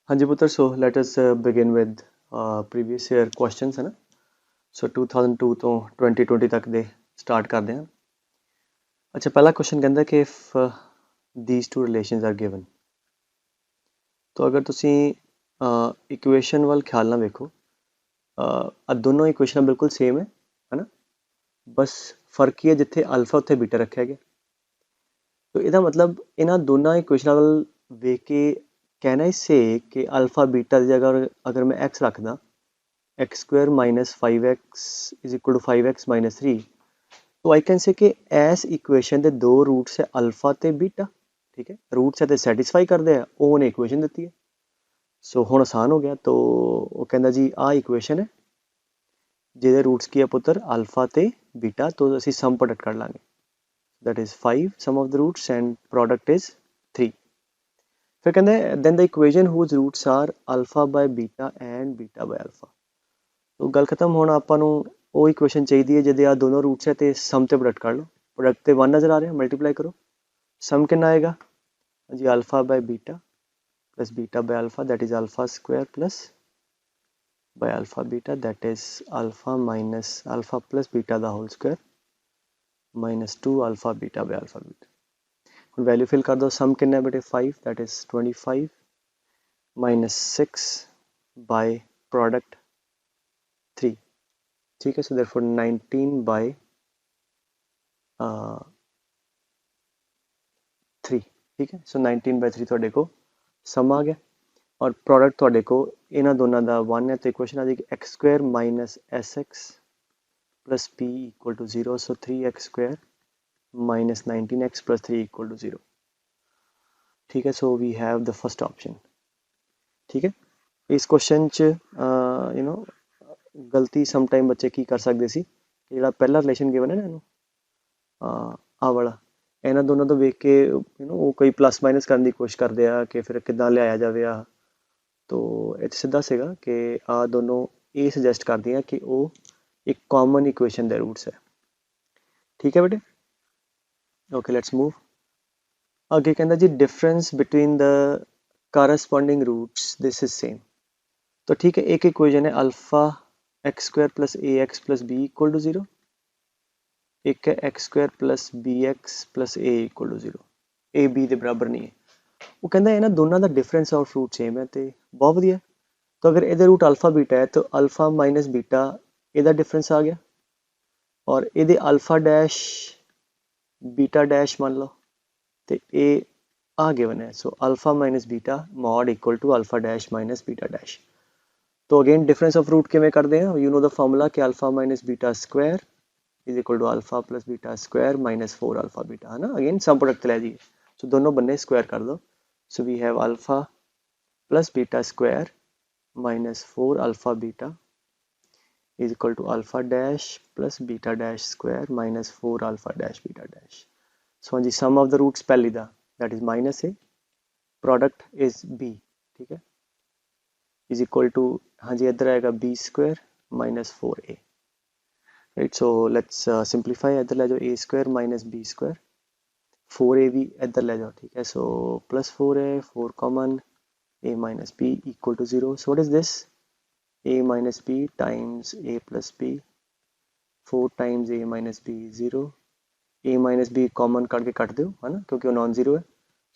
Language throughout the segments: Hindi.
हाँ जी पुत्र, सो let us begin with previous year questions है ना। सो 2002 ਤੋਂ 2020 ਤੱਕ ਦੇ ਸਟਾਰਟ ਕਰਦੇ ਹਾਂ। ਅੱਛਾ, ਪਹਿਲਾ ਕੁਐਸਚਨ ਕਹਿੰਦਾ ਕਿ if these two relations are given, तो अगर ਤੁਸੀਂ ਇਕੁਏਸ਼ਨ ਵੱਲ ਖਿਆਲ ਨਾਲ ਵੇਖੋ, ਆ ਦੋਨੋਂ ਇਕੁਏਸ਼ਨਾਂ ਬਿਲਕੁਲ ਸੇਮ ਹੈ ਨਾ, ਬਸ ਫਰਕ ਹੀ ਹੈ ਜਿੱਥੇ ਅਲਫਾ ਉੱਥੇ ਬੀਟਾ ਰੱਖਿਆ ਗਿਆ। तो ਇਹਦਾ ਮਤਲਬ ਇਹਨਾਂ ਦੋਨਾਂ ਇਕੁਏਸ਼ਨਾਂ ਵੱਲ ਵੇਖ ਕੇ कैन आई से कि अल्फा बीटा की जगह अगर मैं x रख दा, x square minus 5x is equal to 5x minus 3, तो आई कैन से कि इस इक्वेशन के दो रूट्स है अल्फा ते बीटा। ठीक है, रूट्स है तो सैटिस्फाई करते हैं, वो उन्हें इक्वेशन दी है। सो हुण आसान हो गया। तो वो कहता जी आ इक्वेशन है जिहदे रूट्स की है पुत्र अल्फा ते बीटा, तो असीं सम प्रोडक्ट कर लांगे, that is 5 sum of the roots and product is 3। फिर कहते हैं then the equation whose roots are alpha by beta and beta by alpha। तो गल खत्म। हुण आपां नूं ਉਹ ਇਕੁਏਸ਼ਨ ਚਾਹੀਦੀ ਹੈ ਜਿਹਦੇ ਆ ਦੋਨੋਂ ਰੂਟਸ ਹੈ ਤੇ ਸਮ ਤੇ ਪ੍ਰੋਡਕਟ ਕਰ ਲਓ। ਪ੍ਰੋਡਕਟ ਤੇ 1 ਨਜ਼ਰ ਆ ਰਿਹਾ, ਮਲਟੀਪਲਾਈ ਕਰੋ, ਸਮ ਕਿੰਨਾ ਆਏਗਾ ਜੀ alpha by beta plus beta by alpha, that is alpha square plus by alpha beta, that is alpha minus alpha plus beta the whole square minus 2 alpha beta by alpha beta. Value fill कर दो, सम कितना है बेटे 5, that is 25 minus 6 by product 3। ठीक है, सो देयरफॉर 19 बाय 3। ठीक है, सो 19 बाय 3 थोड़े को सम आ गया और प्रोडक्ट थोड़े को इन्हों दोनों का 1 है, तो इक्वेशन आ जाएगी x square minus S x plus P equal to 0। So 3x square minus 19x plus 3 equal to 0। ठीक है, so we have the first option. ठीक है, इस क्वेश्चन च यू नो गलती समटाइम बच्चे की कर सकते सी कि जिहड़ा पहला रिलेशन गिवन है ना इहनूं आ वाला, इन्हां दोनों तो वेख के यू नो वो कोई प्लस माइनस करने की कोशिश करते हैं कि फिर किदां लियाया जाए आ। तो इह सीधा सीगा कि आ दोनों ये सुजैसट करती हैं कि वो एक कॉमन इक्वेशन दे रूट्स है। ठीक है बेटे, ओके लेट्स मूव। आगे कहता जी difference between the corresponding roots this is same. तो ठीक है, एक इक्वेशन है alpha x square plus a x plus b equal to 0, एक है x square plus b x plus a equal to 0, a b के बराबर नहीं है। वो कहता है ना दोनों का डिफरेंस ऑफ रूट सेम है, तो बहुत वधिया। तो अगर ये रूट अल्फा बीटा है तो अल्फा माइनस बीटा ਇਹਦਾ डिफरेंस आ गया, और ये अल्फा डैश बीटा डैश मान लो, तो ये आ गिवन है। So alpha minus beta mod equal to alpha dash minus beta dash. तो अगेन डिफरेंस ऑफ रूट किमें करते हैं, यू नो द फॉर्मूला कि alpha minus beta square is equal to alpha plus beta square minus 4 alpha beta, है ना। अगेन सम प्रोडक्ट ले जाइए, सो दोनों बन्ने स्क्वायर कर दो। So we have alpha plus beta square minus 4 alpha beta is equal to alpha dash plus beta dash square minus 4 alpha dash beta dash। So हाँ जी, sum of the roots पहली दा that is minus a, product is b, ठीक है, is equal to हाँ जी इधर आएगा b square minus 4a, right। So let's simplify, इधर ले जाओ a square minus b square, 4a भी इधर ले जाओ, ठीक है। So plus 4a, 4 common, a minus b equal to 0। So what is this, a minus b times a plus b, 4 times a minus b 0, a minus b common करके कट दो, है ना, क्योंकि वो नॉन जीरो है।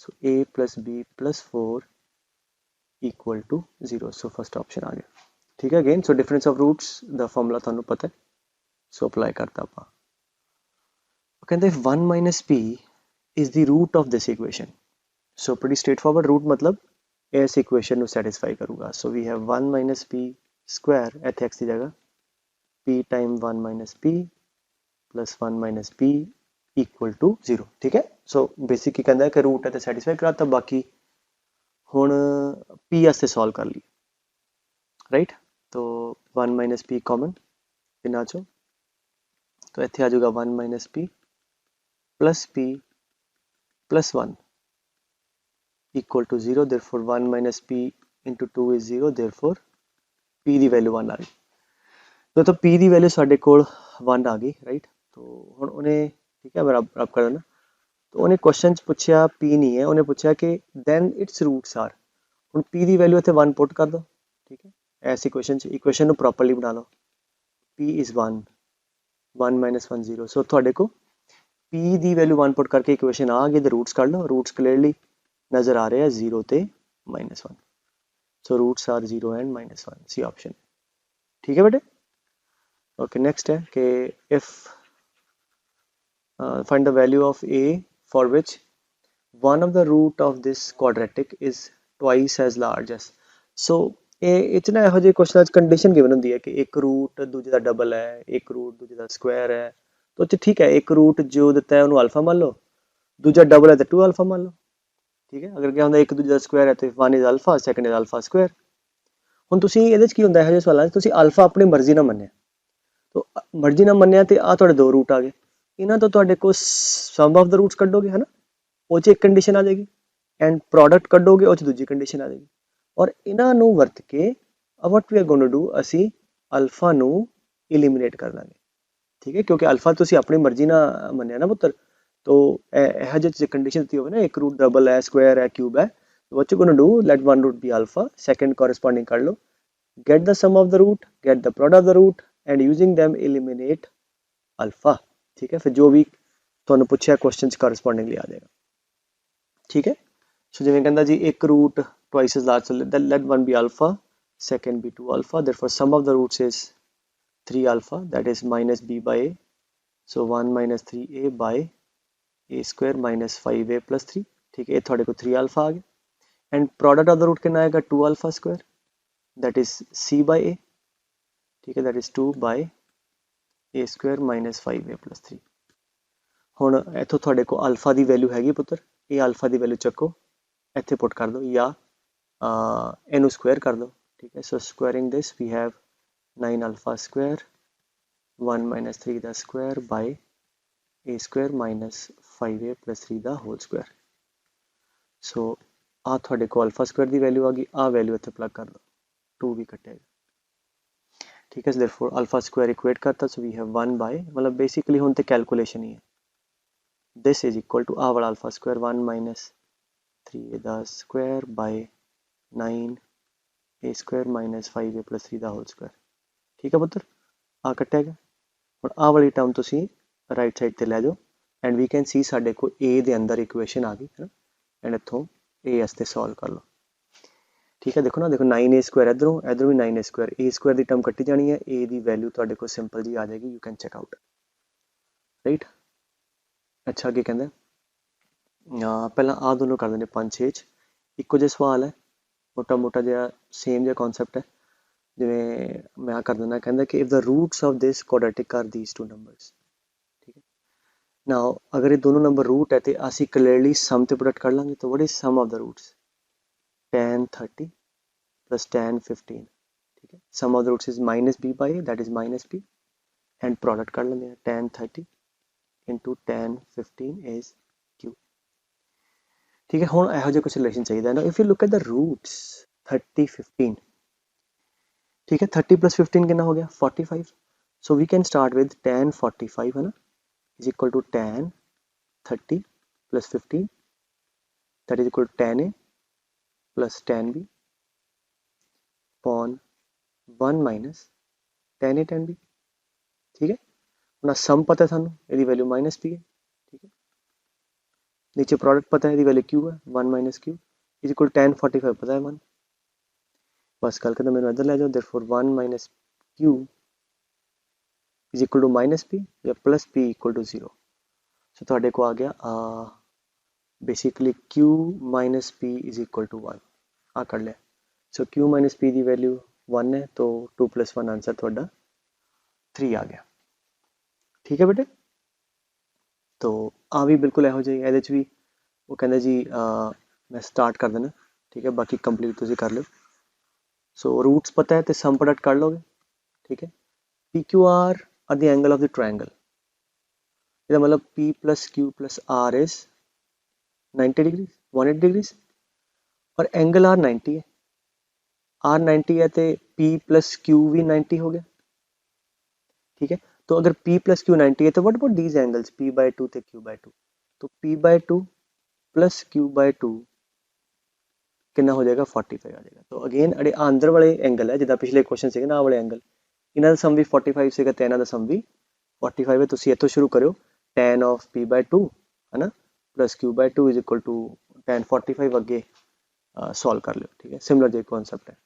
So a plus b plus 4 equal to 0। So first option आ गया। ठीक है, again so difference of roots the formula थानू पता है, सो अप्लाई करता आप। कहते हैं 1 minus P is the root of this equation. So pretty straightforward, root मतलब इस इक्वेशन को सैटिस्फाई करूँगा। So we have 1 minus P square, इतने एक्स की जगह p time 1 minus P plus 1 minus P equal to 0। ठीक है, सो बेसिक की कहता है कि रूट है तो सैटिस्फाई कराता, बाकी हुण पी वास्ते सॉल्व कर ली, राइट। तो 1 माइनस पी कॉमन इन्हां चो, तो इत्थे आ जाऊगा 1 minus P plus 1 equal to 0, therefore 1 minus P into 2 is 0, therefore P की वैल्यू 1 आ गई। तो पी की वैल्यू साढ़े कोल 1 आ गई, राइट। तो हुण उन्हें, ठीक है, बराबर कर देना। तो उन्हें क्वेश्चन पूछा पी नहीं है, उन्हें पूछा कि दैन इट्स रूट्स आर, ਹੁਣ p ਦੀ ਵੈਲਿਊ ਇੱਥੇ 1 ਪੁੱਟ ਕਰ ਦਿਓ, ਠੀਕ ਹੈ। ਐਸ ਇਕੁਏਸ਼ਨ ਨੂੰ ਪ੍ਰੋਪਰਲੀ ਬਣਾ ਲਓ। p is 1 1 minus 1 0, ਸੋ ਤੁਹਾਡੇ ਕੋਲ p ਦੀ ਵੈਲਿਊ 1 ਪੁੱਟ ਕਰਕੇ ਇਕੁਏਸ਼ਨ ਆ ਗਈ, ਤੇ ਰੂਟਸ ਕੱਢ ਲਓ। ਰੂਟਸ ਕਲੀਅਰਲੀ ਨਜ਼ਰ ਆ ਰਹੇ ਆ 0 ਤੇ -1, so roots are 0 and -1, C option, ठीक है बेटे। ओके, नेक्स्ट है कि if find the value of a for which one of the root of this quadratic is twice as large as, so ਇਹ ਇਤਨਾ ਇਹੋ ਜਿਹੇ ਕੁਐਸਚਨਾਂ 'ਚ ਕੰਡੀਸ਼ਨ ਗਿਵਨ ਹੁੰਦੀ ਹੈ ਕਿ ਇੱਕ ਰੂਟ ਦੂਜੇ ਦਾ ਡਬਲ ਹੈ, ਇੱਕ ਰੂਟ ਦੂਜੇ ਦਾ ਸਕੁਆਇਰ ਹੈ, ਤਾਂ ਉੱਥੇ ਠੀਕ ਹੈ ਇੱਕ ਰੂਟ ਜੋ ਦਿੱਤਾ ਹੈ ਉਹਨੂੰ ਅਲਫਾ ਮੰਨ ਲਓ, ਦੂਜਾ ਡਬਲ ਹੈ ਤਾਂ 2 ਅਲਫਾ ਮੰਨ ਲਓ, ਠੀਕ ਹੈ। ਅਗਰ ਕਿਹਾ ਹੁੰਦਾ ਇੱਕ ਦੂਜੇ ਦਾ ਸਕੁਆਇਰ ਹੈ ਤੇ 1 is alpha, second is alpha Square. ਹੁਣ ਤੁਸੀਂ ਇਹਦੇ 'ਚ ਕੀ ਹੁੰਦਾ ਇਹੋ ਜਿਹੇ ਸਵਾਲਾਂ 'ਚ, ਤੁਸੀਂ ਅਲਫਾ ਆਪਣੀ ਮਰਜ਼ੀ ਨਾਲ ਮੰਨਿਆ, ਤਾਂ ਮਰਜ਼ੀ ਨਾਲ ਮੰਨਿਆ ਤੇ ਆ ਤੁਹਾਡੇ ਦੋ ਰੂਟ ਆ ਗਏ, ਇਹਨਾਂ ਤੋਂ ਤੁਹਾਡੇ ਕੋਲ ਸਮ ਆਫ ਦਾ ਰੂਟਸ ਕੱਢੋਗੇ ਹੈ ਨਾ, ਉਹ 'ਚ ਇੱਕ ਕੰਡੀਸ਼ਨ ਆ ਜਾਏਗੀ, ਐਂਡ ਪ੍ਰੋਡਕਟ ਕੱਢੋਗੇ ਉਹ 'ਚ ਦੂਜੀ ਕੰਡੀਸ਼ਨ ਆ ਜਾਏਗੀ, ਔਰ ਇਹਨਾਂ ਨੂੰ ਵਰਤ ਕੇ what we are going to do, ਅਸੀਂ ਅਲਫਾ ਨੂੰ ਇਲੀਮੀਨੇਟ ਕਰ ਲਾਂਗੇ, ਠੀਕ ਹੈ, ਕਿਉਂਕਿ ਅਲਫਾ ਤੁਸੀਂ ਆਪਣੀ ਮਰਜ਼ੀ ਨਾਲ ਮੰਨਿਆ ਨਾ ਪੁੱਤਰ। तो ਇਹੋ ਜਿਹੀ ਕੰਡੀਸ਼ਨ ਦਿੱਤੀ ਹੋਵੇ ਨਾ, ਇੱਕ ਰੂਟ ਡਬਲ ਹੈ, ਸਕੁਆਇਰ ਹੈ, ਕਿਊਬ ਹੈ, what you gonna do, let one root be alpha, second corresponding ਕਰ ਲਓ, get the sum of the root, get the product of the root, and using them eliminate alpha, ठीक है। फिर जो भी ਤੁਹਾਨੂੰ ਪੁੱਛਿਆ ਕੁਐਸਚਨ 'ਚ correspondingly ਆ ਜਾਏਗਾ, ਠੀਕ ਹੈ। ਸੋ ਜਿਵੇਂ ਕਹਿੰਦਾ ਜੀ ਇੱਕ route twice as large, so let one be alpha, second be 2 alpha, therefore sum of the roots is 3 alpha, that is minus b by a, so 1 minus 3a by a square minus 5a plus 3, ठीक है। थोड़े को 3 अल्फा आ गया, and product of the root कितना आएगा 2 alpha square, that is c by a, ठीक है, that is 2 by a square minus 5a plus 3। ਹੁਣ ਇੱਥੋਂ ਤੁਹਾਡੇ ਕੋਲ ਅਲਫਾ ਦੀ ਵੈਲਿਊ ਹੈਗੀ ਪੁੱਤਰ, ਇਹ ਅਲਫਾ ਦੀ ਵੈਲਿਊ ਚੱਕੋ ਇੱਥੇ ਪੁੱਟ ਕਰ ਦਿਓ ਜਾਂ ਇਹਨੂੰ ਸਕੁਆਇਰ ਕਰ ਦਿਓ, ਠੀਕ ਹੈ। So squaring this we have 9 alpha square 1 minus 3 ਦਾ square by a square minus 5a plus 3 ਦਾ ਹੋਲ ਸਕੁਆਇਰ। ਸੋ ਆ ਤੁਹਾਡੇ ਕੋਲ ਅਲਫਾ ਸਕੁਆਇਰ ਦੀ ਵੈਲਿਊ ਆ ਗਈ, ਆ ਵੈਲਿਊ ਇੱਥੇ ਪਲੱਗ ਕਰ ਦਿਓ, 2 ਵੀ ਕੱਟੇਗਾ, ਠੀਕ ਹੈ। ਦੇਰਫੋਰ ਅਲਫਾ ਸਕੁਆਇਰ ਇਕੁਏਟ ਕਰਤਾ, ਸੋ ਵੀ ਹੈਵ 1 ਬਾਈ, ਮਤਲਬ ਬੇਸਿਕਲੀ ਹੁਣ ਤੇ ਕੈਲਕੂਲੇਸ਼ਨ ਹੀ ਹੈ, ਦਿਸ ਇਜ਼ ਇਕੁਅਲ ਟੂ ਆ ਵਾਲਾ ਅਲਫਾ ਸਕੁਆਇਰ 1 minus 3a ਦਾ ਸਕੁਆਇਰ ਬਾਈ 9a square minus 5a plus 3 ਦਾ ਹੋਲ ਸਕੁਆਇਰ, ਠੀਕ ਹੈ ਪੁੱਤਰ। ਆ ਕੱਟਿਆ ਗਿਆ, ਹੁਣ ਆ ਵਾਲੀ ਟਰਮ ਤੁਸੀਂ ਰਾਈਟ ਸਾਈਡ ਤੇ ਲੈ ਜਾਓ, ਐਂਡ ਵੀ ਕੈਨ ਸੀ ਸਾਡੇ ਕੋਲ a ਦੇ ਅੰਦਰ ਇਕੁਏਸ਼ਨ ਆ ਗਈ ਹੈ ਨਾ, ਐਂਡ ਇੱਥੋਂ a ਵਾਸਤੇ ਸੋਲਵ ਕਰ ਲਓ, ਠੀਕ ਹੈ। ਦੇਖੋ ਨਾ, ਦੇਖੋ 9a ਸਕੁਆਇਰ ਇੱਧਰੋਂ ਵੀ 9a Square, a Square the term ਕੱਟੀ ਜਾਣੀ ਹੈ, a ਦੀ ਵੈਲਿਊ ਤੁਹਾਡੇ ਕੋਲ ਸਿੰਪਲ ਜੀ ਆ ਜਾਏਗੀ, you can check out, right. ਅੱਛਾ ਅੱਗੇ ਕਹਿੰਦਾ ਪਹਿਲਾਂ ਆ ਦੋਨੋਂ ਕਰ ਦਿੰਦੇ 5 6 'ਚ, ਇੱਕੋ ਜਿਹਾ ਸਵਾਲ ਹੈ, ਮੋਟਾ ਜਿਹਾ ਸੇਮ ਜਿਹਾ ਕਨਸੈਪਟ ਹੈ, ਜਿਵੇਂ ਮੈਂ ਕਰ ਦਿੰਦਾ, ਕਹਿੰਦਾ ਕਿ if the roots of this quadratic are these two numbers, ਠੀਕ ਹੈ। ਨਾਓ ਅਗਰ ਇਹ ਦੋਨੋਂ ਨੰਬਰ ਰੂਟ ਹੈ ਤੇ ਅਸੀਂ ਕਲੀਅਰਲੀ ਸਮ ਤੇ ਪ੍ਰੋਡਕਟ ਕਰ ਲਾਂਗੇ, ਤਾਂ what is sum of the roots, tan 30 plus tan 15, ठीक है। sum of the roots is minus b by a, that is minus b, and product कर लेंगे, tan 30 into tan 15 is q, ठीक है। ਹੁਣ ਇਹੋ ਜਿਹਾ ਕੁਝ ਰਿਲੇਸ਼ਨ ਚਾਹੀਦਾ ਹੈ ਨਾ, if you look at the roots 30 15, ठीक है, 30 plus 15 कितना हो गया 45, so we can start with tan 45 है ना, is equal to tan 30 plus 15, that is equal to tan a plus tan b upon 1 minus tan a tan b, ठीक है। अपना सम पता है सानू, यदि वैल्यू माइनस पी है, ठीक है। नीचे प्रोडक्ट पता है, यदि वैल्यू क्यू है 1 minus Q is equal tan 45 पता है 1, बस कल के मेरे इधर ले जाओ, therefore 1 minus Q is equal to minus P या plus P equal to 0, so थोड़े को आ गया basically q minus P is equal to 1, आ कर लिया। सो q माइनस पी की वैल्यू 1 है, तो 2 + 1 आंसर थोड़ा 3 आ गया, ठीक है बेटे। तो आ भी बिल्कुल ਇਹੋ ਜਿਹੀ ਇਹਦੇ 'ਚ ਵੀ ਉਹ ਕਹਿੰਦਾ ਜੀ मैं स्टार्ट कर देना, ठीक है, बाकी कंप्लीट तुसी कर लो। सो रूट्स पता है तो सम प्रोडक्ट कर लोगे, ठीक है। P Q R are the angle of the triangle, इसका मतलब P plus Q plus R is 90 degree 180 degrees, और एंगल आर 90 है, आर 90 है तो पी प्लस क्यू भी 90 हो गया, ठीक है। तो अगर p प्लस क्यू 90 है तो what about these angles p/2 ते q/2, तो p/2 प्लस q/2 कितना हो जाएगा 45 आ जाएगा। तो अगेन अड़े अंदर वाले एंगल है जिदा पिछले क्वेश्चन से ना वाले एंगल इन्हों का सम भी 45 से तो इन्हों का सम भी 45 है। तुम इतों शुरू करो tan ऑफ p/2 है ना plus q/2 is equal to tan 45 अगे सॉल्व कर लो। ठीक है, सिमिलर जो कॉन्सेप्ट है।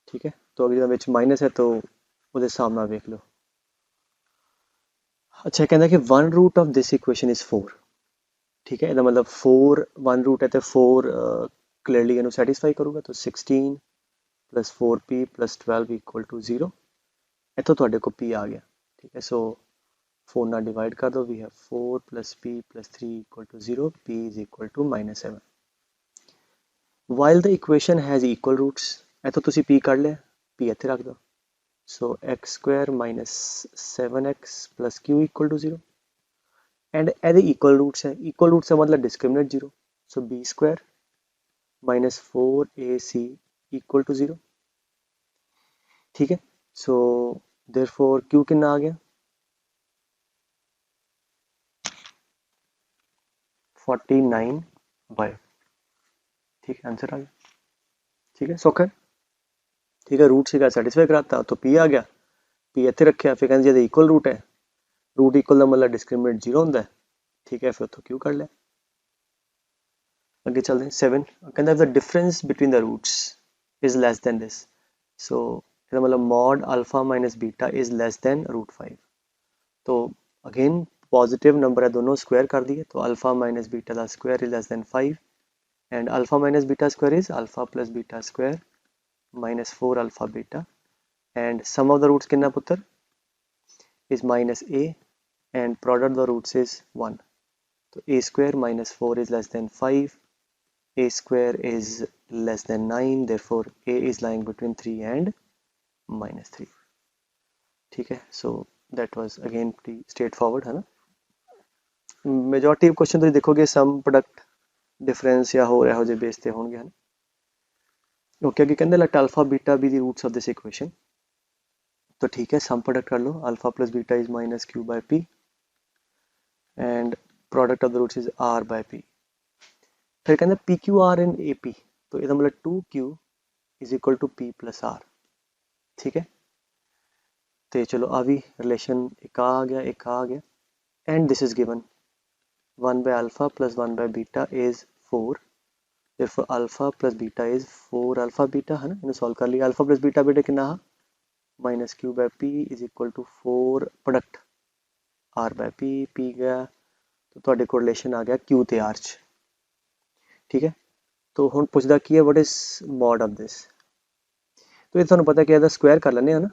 ठीक है, तो अगर जो माइनस है तो वो हिसाब ना देख लो। अच्छा कहना कि one root of this equation is 4। ठीक है, मतलब 4 वन रूट है तो 4 क्लियरली इनू सैटिस्फाई करूँगा। तो 16 plus 4p plus 12 equal to 0। इतों थोड़े को p आ गया। ठीक है, सो 4 ना डिवाइड कर दो। We have 4 plus p plus 3 equal to 0। p is equal to -7। While the equation has equal roots, इतों तुसी p कढ़ लिया, p इत्थे रख दो। सो x square minus 7x plus q equal to 0 and a equal roots है। इक्वल रूट्स है मतलब discriminant 0। So b square minus 4ac equal to 0। ठीक है, सो देयरफॉर q कितना आ गया 49/। ठीक है, आंसर आ गया। ठीक है, सौखा है। ठीक है, रूट से सैटिस्फाई कराता तो p आ गया, p इतने रखे फिर कहते जो इक्वल रूट है, रूट इक्वल का मतलब डिस्क्रिमिनेट 0 होंगे। ठीक है, फिर उतो q कर लिया। अगे चलते हैं 7 कहता the difference between the roots is less than this. So इसका मतलब mod alpha minus beta is less than √5। तो अगेन पॉजिटिव नंबर है दोनों स्क्वायर कर दिए तो अल्फा माइनस बीटा का square is less than 5 and alpha minus beta square is alpha plus beta square minus 4 alpha beta and sum of the roots कितना पुत्र is -a and product the roots is 1। तो a square minus 4 is less than 5, a square is less than 9, therefore a is lying between 3 and -3। ठीक है, so that was again pretty straightforward है ना। मेजॉरिटी क्वेश्चन तुम देखोगे सम प्रोडक्ट डिफरेंस या हो रहा जो बेस ते होंगे है ना। ओके, अगे कहते let alpha beta be the roots of this equation. तो ठीक है, सम प्रोडक्ट कर लो, alpha plus beta is -q/p and product of the roots is r/p। फिर कहते PQR इन AP, तो इसका मतलब 2q is equal to p plus r। ठीक है, तो चलो आ भी रिलेशन एक आ गया एक आ गया एंड दिस इज गिवन 1/अल्फा प्लस 1/बीटा is 4। therefore alpha plus beta is 4 alpha beta है ना। इन्हें सॉल्व कर लिया, अल्फा प्लस बीटा बेटा कितना -q/p is equal to 4 product r/p p गया तो थोड़े को रिलेशन आ गया q ते r च। ठीक है, तो हुण पुछदा की है what is mod of this. तो ये तुहानू पता कि ਇਹਦਾ स्क्वायर कर लेने है ना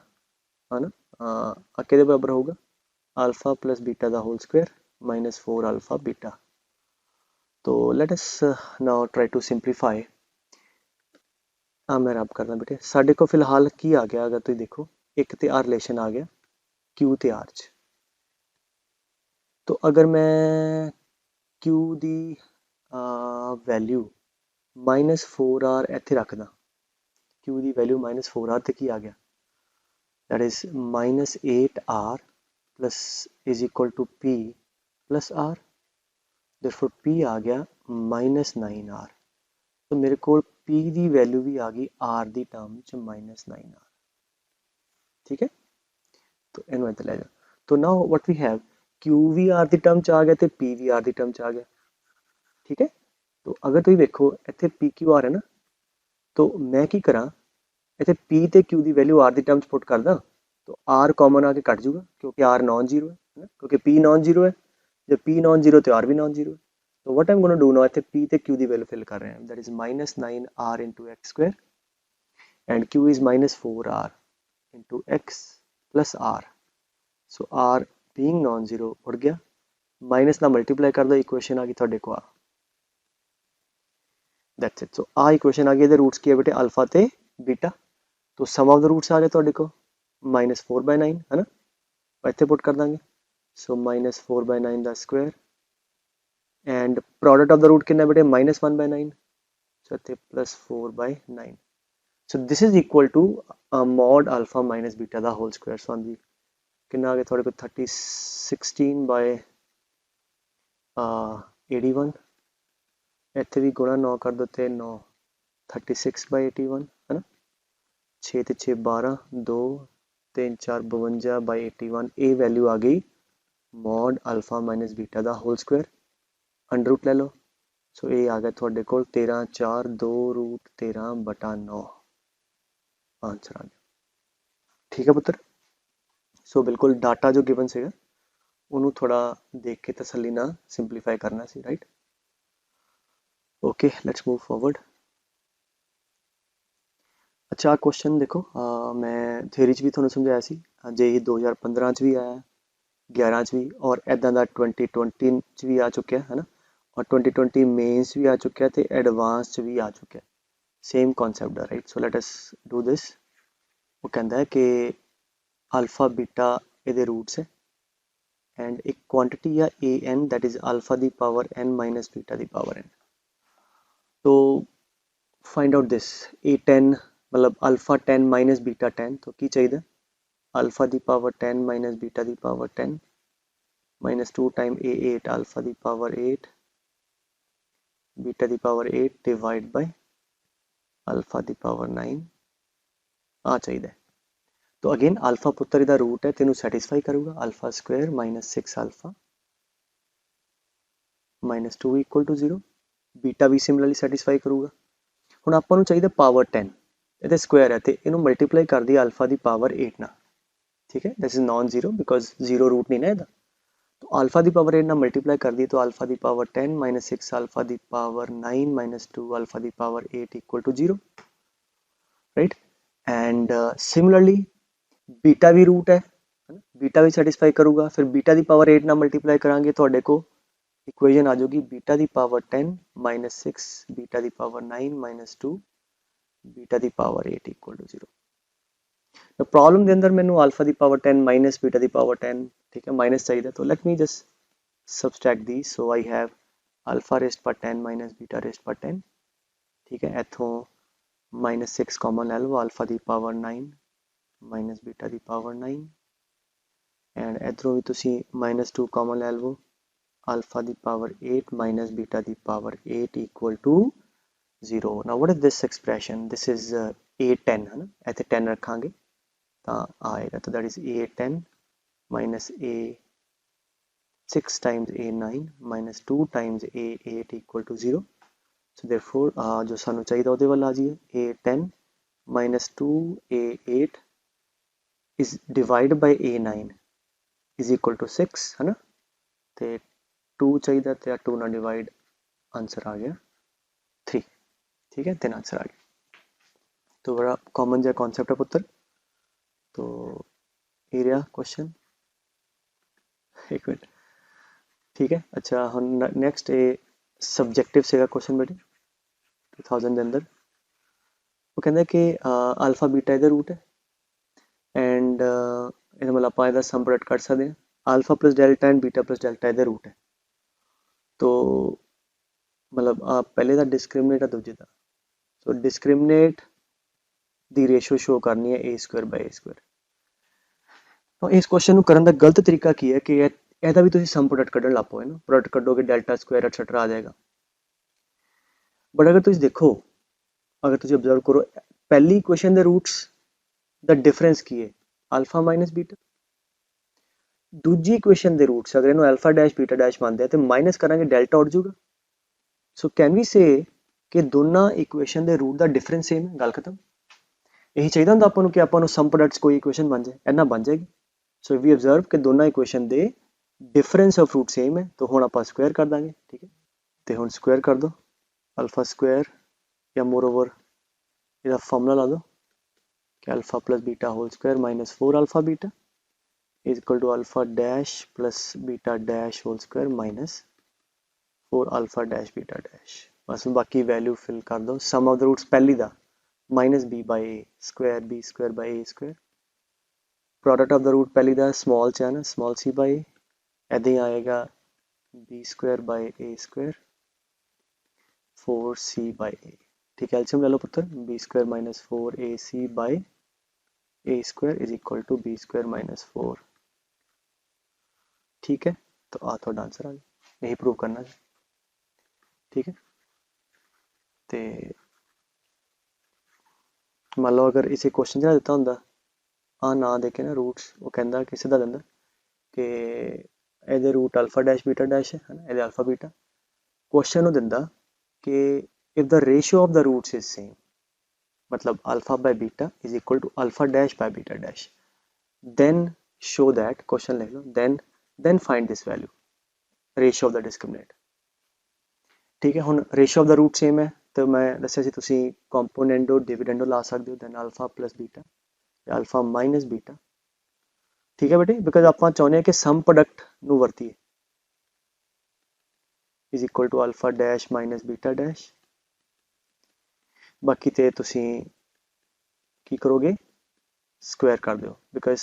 किहदे बराबर होगा अल्फा प्लस बीटा का होल स्क्वायर -4 अल्फा बीटा। तो let us now try to simplify. मैं रब करना बेटे साढ़े को फिलहाल की आ गया अगर तुम देखो एक तो आ रिलेशन आ गया क्यू ते आर च। तो अगर मैं क्यू दी वैल्यू -4r इत्थे रखदा, क्यू दी वैल्यू -4r तो की आ गया that is -8r plus is equal to p plus r। therefore p आ गया -9r। तो मेरे को p की वैल्यू भी आ गई r की टर्म च -9r। ठीक है, तो इनू इधर ले जाओ। तो now what we have q भी r की टर्म च आ गया तो p भी r की टर्म च आ गया। ठीक है, तो अगर तुम देखो इतने PQR है ना, तो मैं की करा इतने p ते q की वैल्यू r की टर्म च पुट कर दा तो r कॉमन आके कट जूगा क्योंकि r नॉन जीरो है ना, क्योंकि p नॉन जीरो है, जब p नॉन जीरो तो r भी नॉन जीरो है। तो what I am gonna do now इतने p ते q की वैल्यू फिल कर रहे हैं that is -9r into x square and q is -4r into x plus r। So r being non zero उड़ गया, माइनस ना मल्टीप्लाई कर दो, इक्वेशन आ गई थोड़े को दैट्स इट। सो इक्वेशन आ गई, इहदे रूट्स की है बेटे अल्फा ते बीटा। तो सम ऑफ द रूट्स आ गए थोड़े को -4/9 है ना, इतने पुट कर देंगे। सो -4/9 का square and product of the root कितना बेटे -1/9 सो इतने +4/9। So this is equal to mod alpha minus beta का होल स्क्वायर। सो आंदी कितना आ गया थोड़े को 16/81 ਇੱਥੇ ਵੀ ਗੁਣਾ 9 ਕਰ ਦੋ ਤੇ 9 36/81 है ना 6 ਤੇ 6 12 2 3 4 52 by 81 ਇਹ ਵੈਲਿਊ ਆ ਗਈ ਮੋਡ ਅਲਫਾ ਮਾਈਨਸ ਬੀਟਾ ਦਾ ਹੋਲ ਸਕੁਆਇਰ ਅੰਡਰ ਰੂਟ ਲੈ ਲਓ ਸੋ ਇਹ ਆ ਗਿਆ ਤੁਹਾਡੇ ਕੋਲ 13 4 2 रूट 13/9 आंसर आ गया ठीक है पुत्र सो बिल्कुल डाटा जो गिवन ਸੀਗਾ ਉਹਨੂੰ ਥੋੜਾ ਦੇਖ ਕੇ ਤਸੱਲੀ ਨਾਲ ਸਿੰਪਲੀਫਾਈ ਕਰਨਾ ਸੀ right okay let's move forward अच्छा क्वेश्चन देखो मैं थ्योरी च भी ਤੁਹਾਨੂੰ ਸਮਝਾਇਆ ਸੀ ਜੇ ਇਹ 2015 ਚ ਵੀ ਆਇਆ 11 ਚ ਵੀ ਔਰ ਇਦਾਂ ਦਾ 2020 ਚ ਵੀ ਆ ਚੁੱਕਿਆ ਹੈ ਨਾ और 2020 मेंस भी आ चुका है तो एडवांस च भी आ चुका है सेम कॉन्सैप्ट है right so let us do this वो कहता है कि अल्फा बीटा ये रूट्स है एंड एक क्वांटिटी या a n that is alpha दी पावर एन माइनस बीटा दी पावर एन तो फाइंड आउट दिस ए 10 मतलब अल्फा 10 माइनस बीटा 10 तो की चाहिए अल्फा दी पावर 10 माइनस बीटा दी पावर 10 माइनस 2 टाइम ए 8 अल्फा दी पावर 8 बीटा दी पावर 8 डिवाइड बाय अल्फा दी पावर 9 आ चाहिए तो अगेन अल्फा पुत्र इधर रूट है तेनू सैटिस्फाई करूँगा alpha square minus 6 alpha minus 2 equal to 0 beta भी सिमिलरली सैटिस्फाई करूँगा हुण आपां नूं चाहिए पावर 10 ये स्क्वायर है तो इनू मल्टीप्लाई कर दी अल्फा दी पावर 8 ना ठीक है this is non zero because zero root नहीं ना इहदा तो अल्फा दी पावर 8 ना मल्टीप्लाई कर दी तो अल्फा दी पावर 10 माइनस 6 अल्फा दी पावर 9 माइनस 2 अल्फा दी power 8 equal to 0 right and similarly beta भी रूट है ना बीटा भी सैटिस्फाई करूँगा फिर बीटा दी पावर 8 ना मल्टीप्लाई करांगे तो को इक्वेशन आ जाएगी बीटा दी पावर 10 माइनस 6 बीटा दी पावर 9 माइनस 2 बीटा दी पावर 8 इक्वल टू 0 तो प्रॉब्लम के अंदर मैंने अल्फा दी पावर 10 माइनस बीटा दी पावर 10 ठीक है माइनस चाहिए तो लेट मी जस्ट सब्सट्रैक्ट दी so I have alpha raised पर 10 माइनस बीटा रेस्ट पर 10 ठीक है इथों माइनस 6 कॉमन ले लो अल्फा दी पावर 9 माइनस बीटा दी पावर 9 एंड इधरों भी तुसी माइनस 2 कॉमन ले लो अल्फा दी पावर 8 माइनस बीटा दी power 8 equal to 0 now what is this expression this is a10 है ना ऐसे 10 रखांगे आएगा तो that is a10 minus a6 times a9 minus 2 times a8 equal to 0 so therefore जो सानू चाहिए ਉਹਦੇ ਵੱਲ ਆ ਜਾਈਏ a10 minus 2 a8 is divided by a9 is equal to 6 है ना ਤੇ 2 चाहिए ਤੇ 2 ਨਾਲ डिवाइड आंसर आ गया 3 ठीक है 3 आंसर आ गया तो बड़ा कॉमन जो कॉन्सेप्ट है पुत्र तो एरिया क्वेश्चन एक मिनट ठीक है अच्छा हम नेक्स्ट ए सब्जेक्टिव से क्वेश्चन बेटे 2000 के अंदर वो कहते हैं कि अल्फा बीटा इधर रूट है एंड मतलब आप इधर सम प्रोडक्ट कर सकते हैं alpha plus delta and beta plus delta इधर रूट है तो मतलब आप पहले का डिस्क्रिमिनेट है दूजे का सो डिस्क्रिमिनेट दी रेशो शो करनी है ए स्क्वायर बाय ए स्क्वायर तो इस क्वेश्चन करने का गलत तरीका की है कि ਇਹਦਾ ਵੀ ਤੁਸੀਂ ਸਮ ਪ੍ਰੋਡਕਟ ਕੱਢਣ ਲੱਗ ਪਓਗੇ ਨਾ ਪ੍ਰੋਡਕਟ ਕੱਢੋਗੇ ਡੈਲਟਾ ਸਕੁਆਇਰ ਐਟਸੈਟਰਾ ਆ ਜਾਏਗਾ ਬਟ ਅਗਰ ਤੁਸੀਂ ਦੇਖੋ ਅਗਰ ਤੁਸੀਂ ਆਬਜ਼ਰਵ ਕਰੋ ਪਹਿਲੀ ਇਕੁਏਸ਼ਨ ਦੇ ਰੂਟਸ ਦਾ ਡਿਫਰੈਂਸ ਕੀ ਹੈ ਅਲਫਾ ਮਾਈਨਸ ਬੀਟਾ ਦੂਜੀ ਇਕੁਏਸ਼ਨ ਦੇ ਰੂਟਸ ਅਗਰ ਇਹਨੂੰ ਅਲਫਾ ਡੈਸ਼ ਬੀਟਾ ਡੈਸ਼ ਮੰਨਦੇ ਆ ਤੇ ਮਾਈਨਸ ਕਰਾਂਗੇ ਡੈਲਟਾ ਉੱਡ ਜਾਊਗਾ ਸੋ ਕੈਨ ਵੀ ਸੇ ਕਿ ਦੋਨਾਂ ਇਕੁਏਸ਼ਨ ਦੇ ਰੂਟ ਦਾ ਡਿਫਰੈਂਸ ਸੇਮ ਹੈ ਗੱਲ ਖਤਮ ਇਹੀ ਚਾਹੀਦਾ ਹੁੰਦਾ ਆਪਾਂ ਨੂੰ ਕਿ ਆਪਾਂ ਨੂੰ ਸਮ ਪ੍ਰੋਡਕਟਸ ਕੋਈ ਇਕੁਏਸ਼ਨ ਬਣ ਜਾਏ ਇੰਨਾ ਬਣ ਜਾਏਗੀ ਸੋ ਵੀ ਆਬਜ਼ਰਵ ਕਿ ਦੋਨਾਂ ਇਕੁਏਸ਼ਨ ਦੇ डिफरेंस ऑफ रूट सेम है तो हुण आपां स्क्वायर कर देंगे ठीक है तो हुण स्क्वायर कर दो अल्फा स्क्वायर या मोर ओवर इसका फॉर्मूला ला दो कि alpha plus beta whole square minus 4 alpha beta is equal to alpha dash plus beta dash whole square minus 4 alpha dash beta dash बस बाकी वैल्यू फिल कर दो सम ऑफ द रूट्स पहली दा minus b by a square by a square product of the root पहली दा स्मॉल च है ना स्मॉल सी बाय ऐसे ही आएगा b square by a square 4c by a ठीक है एलसीएम ले लो पुत्र b square minus 4ac by a square is equal to b square minus 4 ठीक है तो थोड़ा आंसर आ गया यही प्रूव करना है ठीक है ਤੇ ਮੰਨ ਲਓ ਅਗਰ ਇਸੇ ਕੁਐਸਚਨ 'ਚ ਨਾ ਦਿੱਤਾ ਹੁੰਦਾ ਆ ਨਾ ਦੇ ਕੇ ਨਾ ਰੂਟਸ, ਉਹ ਕਹਿੰਦਾ ਕਿ ਸਿੱਧਾ ਦਿੰਦਾ ਕਿ ਇਹਦੇ root alpha dash beta dash ਹੈ ਨਾ, ਇਹਦੇ ਅਲਫਾ ਬੀਟਾ। ਕੁਐਸਚਨ ਨੂੰ ਦਿੰਦਾ ਕਿ if the ratio of the roots is same, मतलब alpha by beta is equal to alpha dash by beta dash, then show that, question लिख लो, then find this value, ratio of the discriminant। ठीक है, हुण ratio of the root same है तो मैं दस्सिया सी तुसी componendo dividendo ला सकते हो, then alpha plus beta या alpha minus beta। ठीक है बेटे, बिकॉज आप चाहते हैं कि सम प्रोडक्ट नू वरतीए, is equal to alpha dash minus beta dash। बाकी तो तुसी की करोगे, स्क्वायर कर दो, because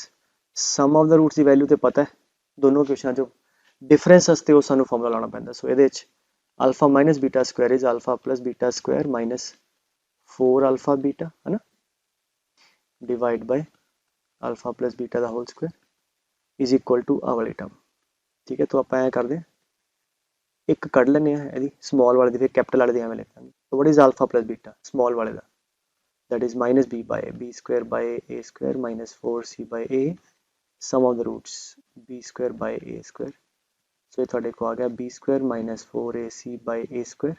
sum of the roots की वैल्यू तो पता है दोनों क्वेश्चन जो डिफरेंस वास्ते वो सानू फॉर्मूला लाना पैंदा। सो ये alpha minus beta square is alpha plus beta square minus 4 alpha beta है ना, divide by alpha plus beta दा whole square is equal to आ वाली टर्म। ठीक है, तो आप ऐ कर दें, एक कढ़ लेने यदि स्मॉल वाले दी फिर कैपिटल वाले दी एवें लिख देंगे। तो what is alpha plus beta small वाले दा, that is minus b by b square by a square minus 4c by a, sum of the roots b square by a square। so ये थोड़े को आ गया b square minus 4ac by a square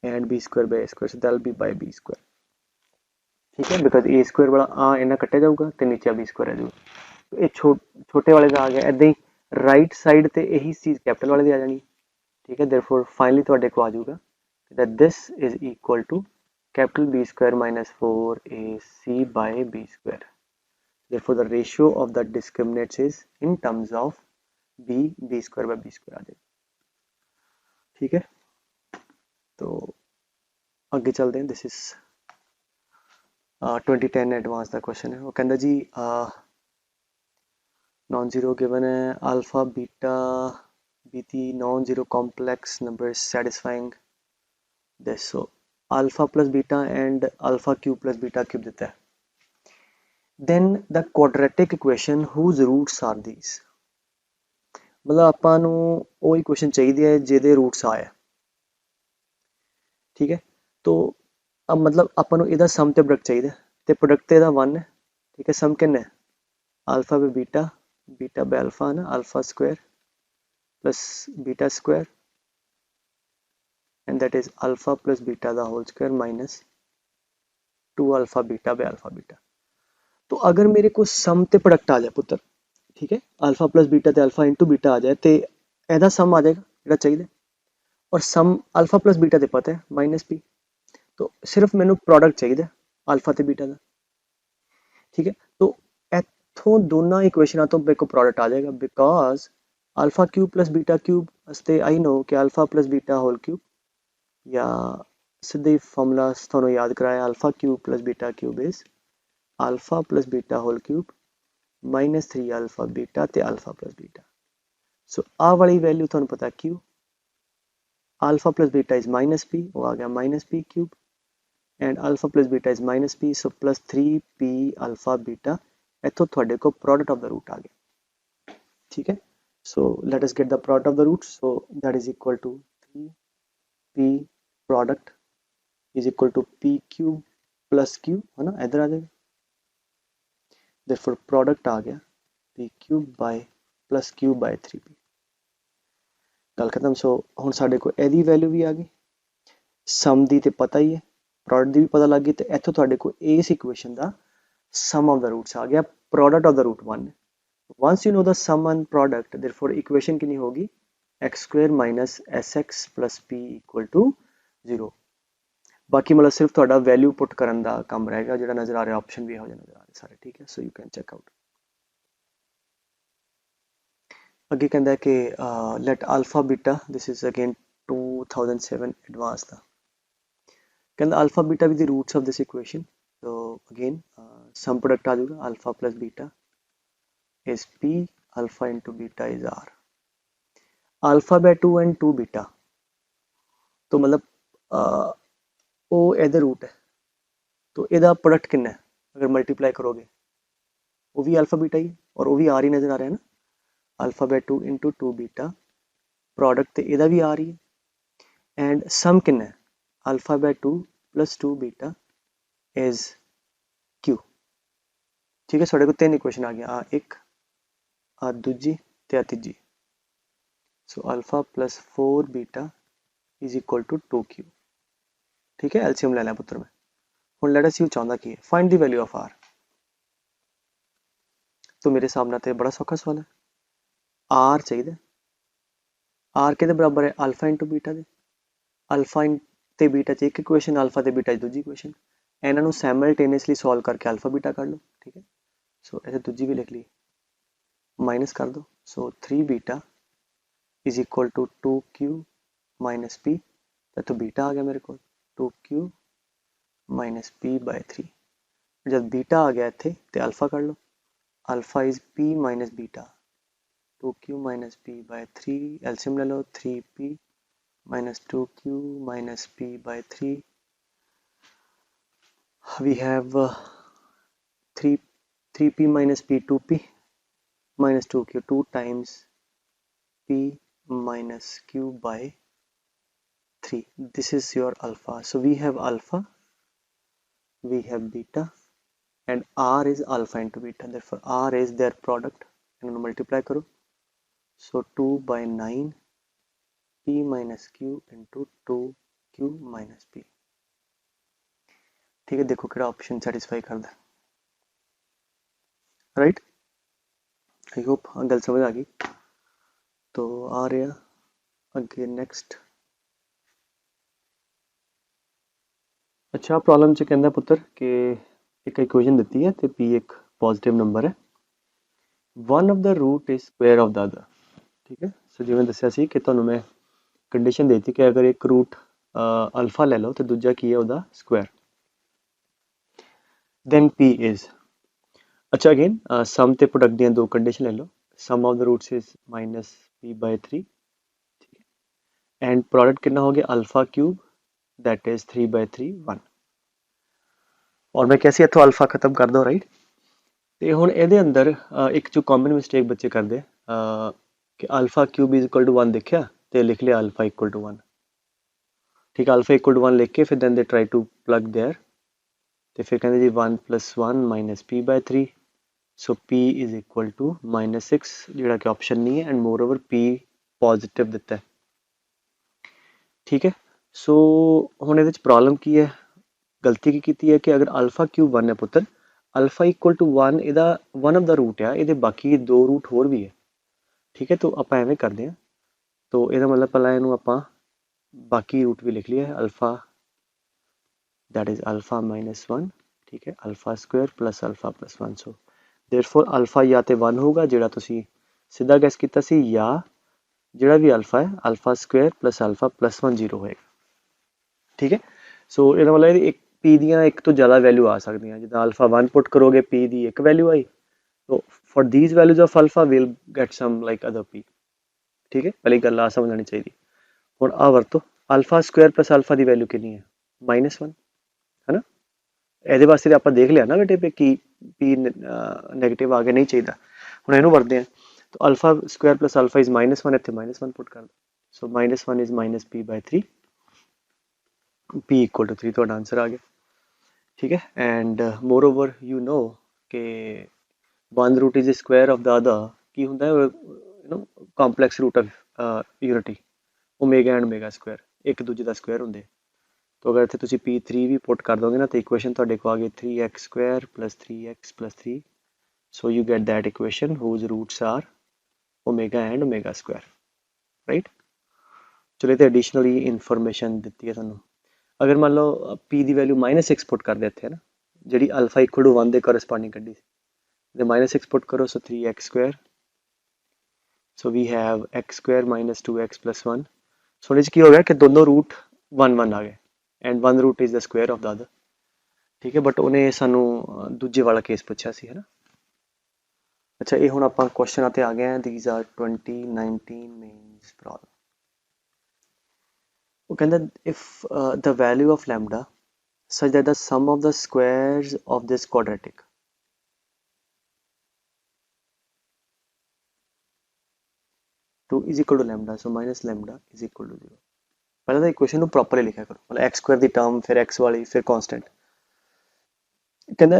and b square by a square, so that will be by b square। ठीक है, बिकॉज a square वाला आ इन्ना कट्टे जाऊगा तो नीचे b square आ जाऊगा। तो ये छोटे वाले का आ गया, इदा ही राइट साइड ते यही चीज़ कैपिटल वाले दी आ जानी। ठीक है, देयरफॉर फाइनली थोड़े को आ जाऊगा that this is equal to capital B square minus 4ac by b square। Therefore the ratio of the discriminates is in terms of b square by b square आ जाएगा। ठीक है, तो आगे चलते हैं। दिस इज 2010 एडवांस का क्वेश्चन है। वो कहता जी नॉन जीरो गिवन है अल्फा बीटा बीती non zero complex number satisfying this. So alpha plus beta and alpha cube plus beta cube देता है। then the quadratic equation whose roots are these, मतलब ਆਪਾਂ ਨੂੰ ਉਹ ਇਕੁਏਸ਼ਨ ਚਾਹੀਦੀ ਹੈ ਜਿਹਦੇ ਰੂਟਸ ਆਏ। ਠੀਕ ਹੈ, तो अब मतलब ਆਪਾਂ ਨੂੰ ਇਹਦਾ ਸਮ ਤੇ ਪ੍ਰੋਡਕਟ ਚਾਹੀਦਾ ਤੇ ਪ੍ਰੋਡਕਟ ਤੇ ਇਹਦਾ 1 ਹੈ। ਠੀਕ ਹੈ, ਸਮ ਕਿੰਨਾ ਹੈ alpha by beta, beta by alpha है ना, alpha square plus beta square and that is alpha plus beta दा whole square minus 2 alpha beta by alpha beta. तो अगर मेरे को सम ते प्रोडक्ट आ जाए पुत्र, ठीक है, अल्फा प्लस बीटा ते अल्फा इंटू बीटा आ जाए तो एदा सम आ जाएगा जो चाहिए, और सम अल्फा प्लस बीटा ते पता है माइनस पी, तो सिर्फ मैनू प्रोडक्ट चाहिए अल्फा ते बीटा का। ठीक है, तो इथों दोनों इक्वेशनों तो मेरे को प्रोडक्ट आ जाएगा because alpha cube plus beta cube वास्ते आई नो कि alpha plus beta whole cube, या सीधे फॉर्मूला थोड़ा याद कराया alpha cube plus beta cube is alpha plus beta whole cube minus 3 alpha beta ते अल्फा प्लस बीटा। सो आ वाली वैल्यू थोड़ा पता क्यू, alpha plus beta is minus p, वो आ गया minus p cube and alpha plus beta is minus P, so plus 3p alpha beta. इथों थोड़े को प्रोडक्ट ऑफ द रूट आ गया। ठीक है, so let us get the product of the root. So that is equal to 3p product is equal to p cube plus q, है ना, इधर आ जाएगा। therefore प्रोडक्ट आ गया p cube by plus q by 3p। गल खत्म। सो हुण साडे को एदी वैल्यू भी आ गई, सम दी ते पता ही है, प्रोडक्ट दी भी पता लग गई, तो इथों तुहाडे को इस इक्वेशन दा सम ऑफ द रूट्स आ गया, product of the root 1। Once you know the sum and product, therefore equation कितनी होगी x square minus S x plus P equal to 0। बाकी मतलब सिर्फ थोड़ा वैल्यू पुट करन दा काम रहेगा, जो नजर आ रहा ऑप्शन भी हो नजर आ रहे सारे। ठीक है, so you can check out. अगे कहता है कि let alpha beta, this is again 2007 advance था, कहता alpha beta with the roots of this equation. तो अगेन सम प्रोडक्ट आ जाएगा, alpha plus beta is p, alpha into beta is r, alpha by 2 and 2 beta, तो मतलब वो इधर रूट है, तो ਇਹਦਾ प्रोडक्ट कितना है अगर मल्टीप्लाई करोगे, वो भी अल्फा बीटा ही है और वो भी आर ही नजर आ रहा है ना, alpha by 2 into 2 beta, product तो ਇਹਦਾ भी आ रही है एंड सम कितना है alpha by 2 plus 2 beta is Q. ठीक है, साढ़े को 3 इक्वेशन आ गया, आ एक, आ दूजी ते आ तीजी। So alpha plus 4 beta is equal to 2 q. ठीक है, एलसीएम ले लिया पुत्र में। हुण लेट अस यू चाहता की find the value of r. तो मेरे हिसाब नाल ते बड़ा सौखा सवाल है। आर चाहिए, आर के बराबर है अल्फा इंटू बीटा दे। अल्फा ते बीटा च एक इक्वेशन, अल्फा ते बीटा च दूजी इक्वेशन। इन्हों सैमल्टेनियसली सॉल्व करके अल्फा बीटा कर लो। ठीक है, सो ऐसे दूजी भी लिख ली, माइनस कर दो। So 3 beta is equal to 2 q minus p. तो बीटा आ गया मेरे को 2 क्यू माइनस पी बाय 3। जब बीटा आ गया इतने तो अल्फा कर लो, alpha is p minus beta, 2 q minus p by 3। LCM ले लो, 3 p minus 2q minus p by 3. We have 3p minus p, 2p minus 2q, 2 times p minus q by 3. This is your alpha. So we have alpha, we have beta, and r is alpha into beta. Therefore r is their product, and multiply karo. So 2 by 9 p minus q into 2q minus p. ठीक है, देखो केड़ा ऑप्शन सेटिस्फाई करता है, राइट। आई होप गल समझ आ गई। तो आ रहा अगे नैक्सट। अच्छा, प्रॉब्लम च कहता पुत्र कि एक इक्वेशन दी है तो पी एक पॉजिटिव नंबर है, one of the root is square of the other. ठीक है, सो जिवें दस्सिया सी कि तुहानूं मैं कंडीशन देती कि अगर एक रूट अल्फा ले लो तो दूजा की है उसका स्क्वायर, देन पी इज। अच्छा, अगेन सम ते प्रोडक्ट दी दो कंडीशन ले लो, sum of the roots is minus p by 3, and product कितना हो गया अल्फा क्यूब, दैट इज 3/3 1। और मैं कैसे इतों अल्फा खत्म कर दो, राइट। तो हुण इहदे अंदर एक जो कॉमन मिसटेक बच्चे करते कि alpha cube is equal to 1 देखा तो लिख लिया अल्फा इक्वल टू 1। ठीक है, अल्फा इक्वल टू 1 लिख के फिर then they try to plug there, तो फिर कहते जी 1 + 1 minus p by 3। So p is equal to -6, जोड़ा कि ऑप्शन नहीं है, and moreover p positive दिता है। ठीक है, सो हुण इहदे प्रॉब्लम की है, गलती की है कि अगर अल्फा क्यूब 1 है पुत्र, अल्फा इक्वल टू 1 इहदा वन ऑफ द रूट है, इहदे बाकी 2 रूट होर भी है। ठीक है, तो आप एवें करते हैं, तो यदा मतलब पहला इनू आप बाकी रूट भी लिख लिया है, अल्फा दैट इज अल्फा -1। ठीक है, alpha square plus alpha plus 1। So therefore alpha या तो 1 होगा जिहड़ा तुसीं सीधा गैस किया सी, या जिहड़ा भी अल्फा है alpha square plus alpha plus 1 0 होएगा। ठीक है, सो यदा मतलब एक पी दियाँ एक तो ज़्यादा वैल्यू आ सकती हैं, जिदा अल्फा 1 पुट करोगे पी दी एक वैल्यू आई, तो for these values of alpha will get some like other p. ठीक है, पहली गल आ समझ आनी चाहिए। हुण आ वरतो अल्फा स्क्वायर प्लस अल्फा की वैल्यू कितनी है, -1 है ना। ਇਹਦੇ ਵਾਸਤੇ ਤਾਂ ਆਪਾਂ देख लिया ना बेटे पे कि पी नैगेटिव आगे नहीं चाहिए। हुण इहनूं वरतदे हैं, तो alpha square plus alpha is -1, इत्थे -1 पुट कर दो। सो -1 is minus p by 3, p equal to 3 तुहाडा आंसर आ गया। ठीक है, and moreover you know कि one root is square of the other की हुंदा है, you know complex root of unity omega and omega square एक दूजे का स्क्वायर होंगे। तो अगर इतने तुम P3 भी पुट कर दोगे ना, तो इक्वेशन तुहाडे को आ गई 3x² + 3x + 3। So you get that equation whose roots are omega and omega square, right. चलो तो एडिशनली इन्फॉर्मेशन दी है तुहानूं। अगर मान लो P की वैल्यू -6 पुट कर देते हैं ना, जी अल्फा इक्वल टू 1 के करस्पॉन्डिंग कड्डी, -6 पुट करो, सो 3x²। So we have x² - 2x + 1। सो इस की हो गया कि दोनों रूट 1 1 आ गए, and one root is the square of the other. ठीक है, बट उन्हें सानू दूजे वाला केस पूछा सी, है ना। अच्छा, ये हुण आपां क्वेश्चन ते आ गए हैं, दीज आर 2019 मेन्स प्रॉब्लम। वो कहंदा if the value of lambda such that the sum of the squares of this quadratic is equal to lambda, so minus lambda is equal to 0. पहले तो इक्वेशन ਨੂੰ ਪ੍ਰੋਪਰਲੀ ਲਿਖਿਆ ਕਰੋ, मतलब x स्क्वायर ਦੀ ਟਰਮ ਫਿਰ x ਵਾਲੀ ਫਿਰ ਕਾਂਸਟੈਂਟ। ਕਹਿੰਦਾ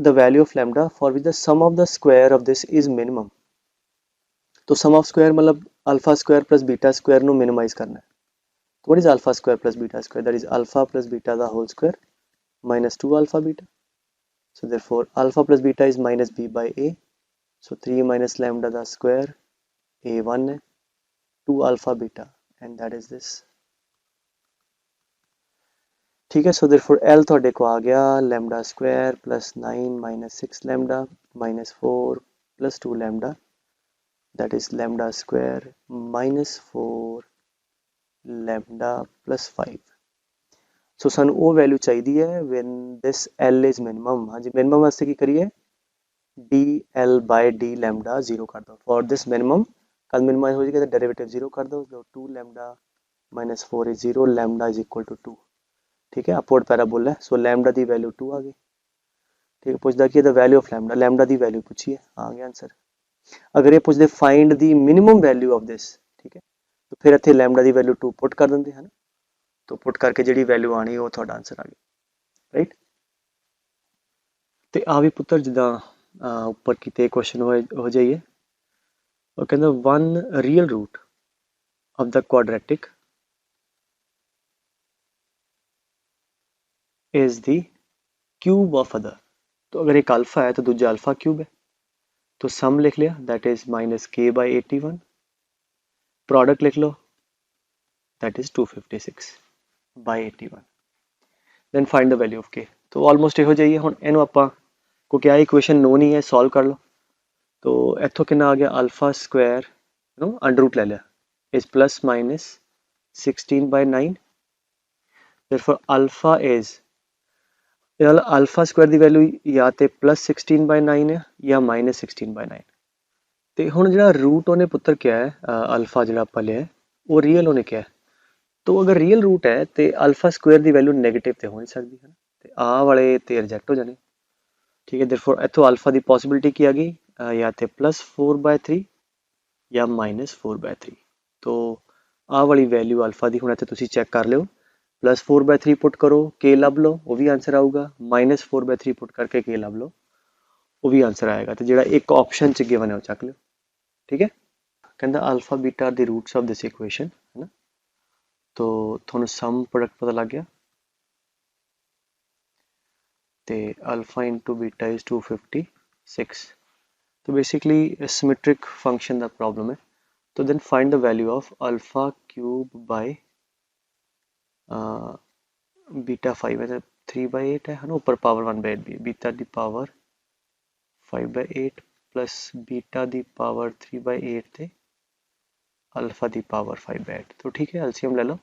the value of lambda for which the sum of the square of this is minimum। तो sum of square मतलब alpha square plus beta square ਨੂੰ minimize करना है। तो what is alpha square plus beta square? That is alpha plus beta the whole square minus 2 alpha beta। So therefore alpha plus beta is minus b by a। So 3 minus lambda the square a1 है 2 alpha beta and that is this। ठीक है। सो देयरफॉर एल ਤੁਹਾਡੇ को आ गया lambda square plus 9 minus 6 lambda minus 4 plus 2 lambda that is lambda square minus 4 lambda plus 5। सो सानू वो वैल्यू चाहिए है when this L is minimum. हाँ जी मिनिमम वास्ते की करिए D L by D lambda zero कर दो फॉर दिस मिनिमम। कल मिनिमाइज हो जाएगा तो डेरिवेटिव जीरो कर दो, 2 lambda minus 4 is zero, lambda is equal to 2। ठीक है अपवर्ड पैराबोला है। सो लैम्डा की वैल्यू 2 आ गई। ठीक है पुछदा कि the value of lambda, lambda की वैल्यू पूछिए, आ गया आंसर। अगर ये पूछते find the minimum value of this, ठीक है तो फिर इतने लैम्डा की वैल्यू 2 पुट कर देंगे है ना। तो पुट करके जी वैल्यू आनी वो थोड़ा आंसर आ गया राइट। तो आ भी पुत्र जिदा उपर किए क्वेश्चन हो जाइए और कहते one real root of the quadratic is the cube of other. तो अगर एक अल्फा है तो दूजा अल्फा क्यूब है। तो सम लिख लिया that is minus k by 81, product लिख लो that is 256 by 81, then find the value of k. तो ऑलमोस्ट इहो जाइए हुण इहनूं आपां को क्या इक्वेशन नोन ही है सॉल्व कर लो। तो इत्थों कितना आ गया alpha square no under root ले लिया is plus minus 16 by 9। Therefore alpha is alpha square की वैल्यू या तो प्लस 16 बाई 9 है या माइनस 16 बाई 9। तो हुण जिहड़ा रूट उन्हें पुत्र क्या है अल्फा जिहड़ा आपां लिया वो रियल उन्हें क्या है। तो अगर रियल रूट है तो अल्फा स्क्वायर की वैल्यू नैगेटिव तो हो नहीं सकती है ना, तो आ वाले तो रिजेक्ट हो जाने। ठीक है देयरफॉर इत्थों अल्फा की पॉसिबिलिटी की आ गई या तो प्लस 4/3 या माइनस 4/3। तो आ वाली वैल्यू अल्फा की हुण इत्थे तुसीं चैक कर लो, प्लस 4/3 पुट करो के लभ लो वो भी आंसर आऊगा, माइनस 4/3 पुट करके के लभ लो वो भी आंसर आएगा। तो जिहड़ा एक ऑप्शन च गिवन है वो चक लो। ठीक है कहता alpha beta are the roots of this equation है ना। तो थोड़ा सम प्रोडक्ट पता लग गया तो अल्फा इंटू बीटा इज 256। तो बेसिकली सिमेट्रिक फंक्शन का प्रॉब्लम है। तो then find the value of alpha cube by beta 5 है तो 3/8 है ना, ऊपर पावर 1/8 भी बीटा दी पावर 5/8 प्लस बीटा दी पावर 3/8 थे अल्फा दी पावर 5/8। तो ठीक है एलसीएम ले लो,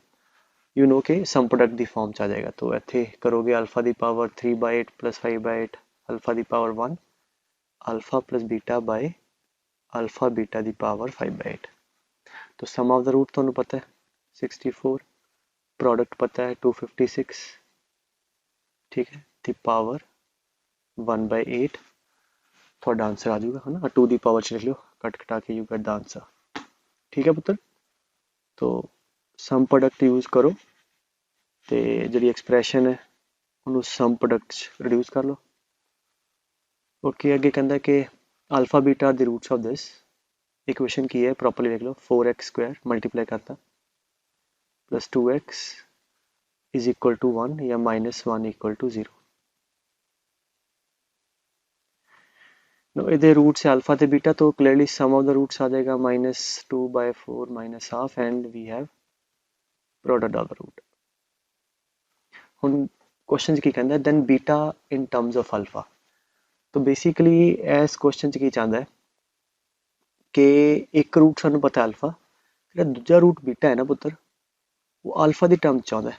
यू नो के सम प्रोडक्ट की फॉर्म च आ जाएगा। तो इत्थे करोगे अल्फा की पावर 3/8 प्लस 5/8 अल्फा की power 1 alpha plus beta by alpha beta की पावर 5/8। तो सम ऑफ द रूट तुहानू पता है 64, प्रोडक्ट पता है 256। ठीक है दी पावर 1/8 थोड़ा आंसर आ जाऊगा है ना, 2 दी पावर च लिख लो कट कटा के यू गेट द आंसर। ठीक है पुत्र तो सम प्रोडक्ट यूज करो तो जी एक्सप्रैशन है उन्होंने सम प्रोडक्ट रिड्यूस कर लो। ओके अगे कहता कि alpha beta are the roots of this equation की है प्रॉपरली लिख लो 4x² मल्टीप्लाई करता plus 2x is equal to 1 या माइनस 1 इक्वल टू 0। नो इधर रूट से अल्फा ते बीटा तो clearly sum of the roots आ जाएगा -2/4 minus half and we have product of the root. हुण क्वेश्चन की कहता है then beta in terms of alpha. तो बेसिकली इस क्वेश्चन की चाहता है कि एक रूट सानू पता है अल्फा, जो दूजा रूट बीटा है ना पुत्र वो अल्फा की टर्म चाहता है।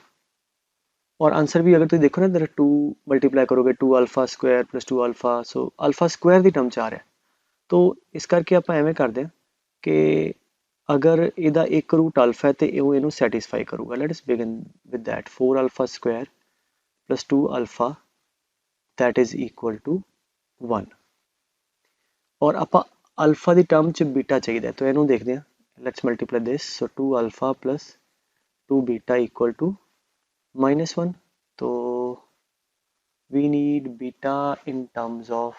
और आंसर भी अगर तुम देखो ना इधर 2 मल्टीप्लाई करोगे 2 alpha square plus 2 alpha, so alpha square की टर्म च आ रहा है। तो इस करके आप एवें करते हैं कि अगर इहदा एक रूट अल्फा है तो वो इनू सैटिस्फाई करूगा। Let's begin with that 4 alpha square plus 2 alpha that is equal to 1। और आप अल्फा की टर्म च बीटा चाहिए तो इनू देखते हैं let's multiply this. So 2 alpha plus 2 beta equal to -1, तो we need beta in terms of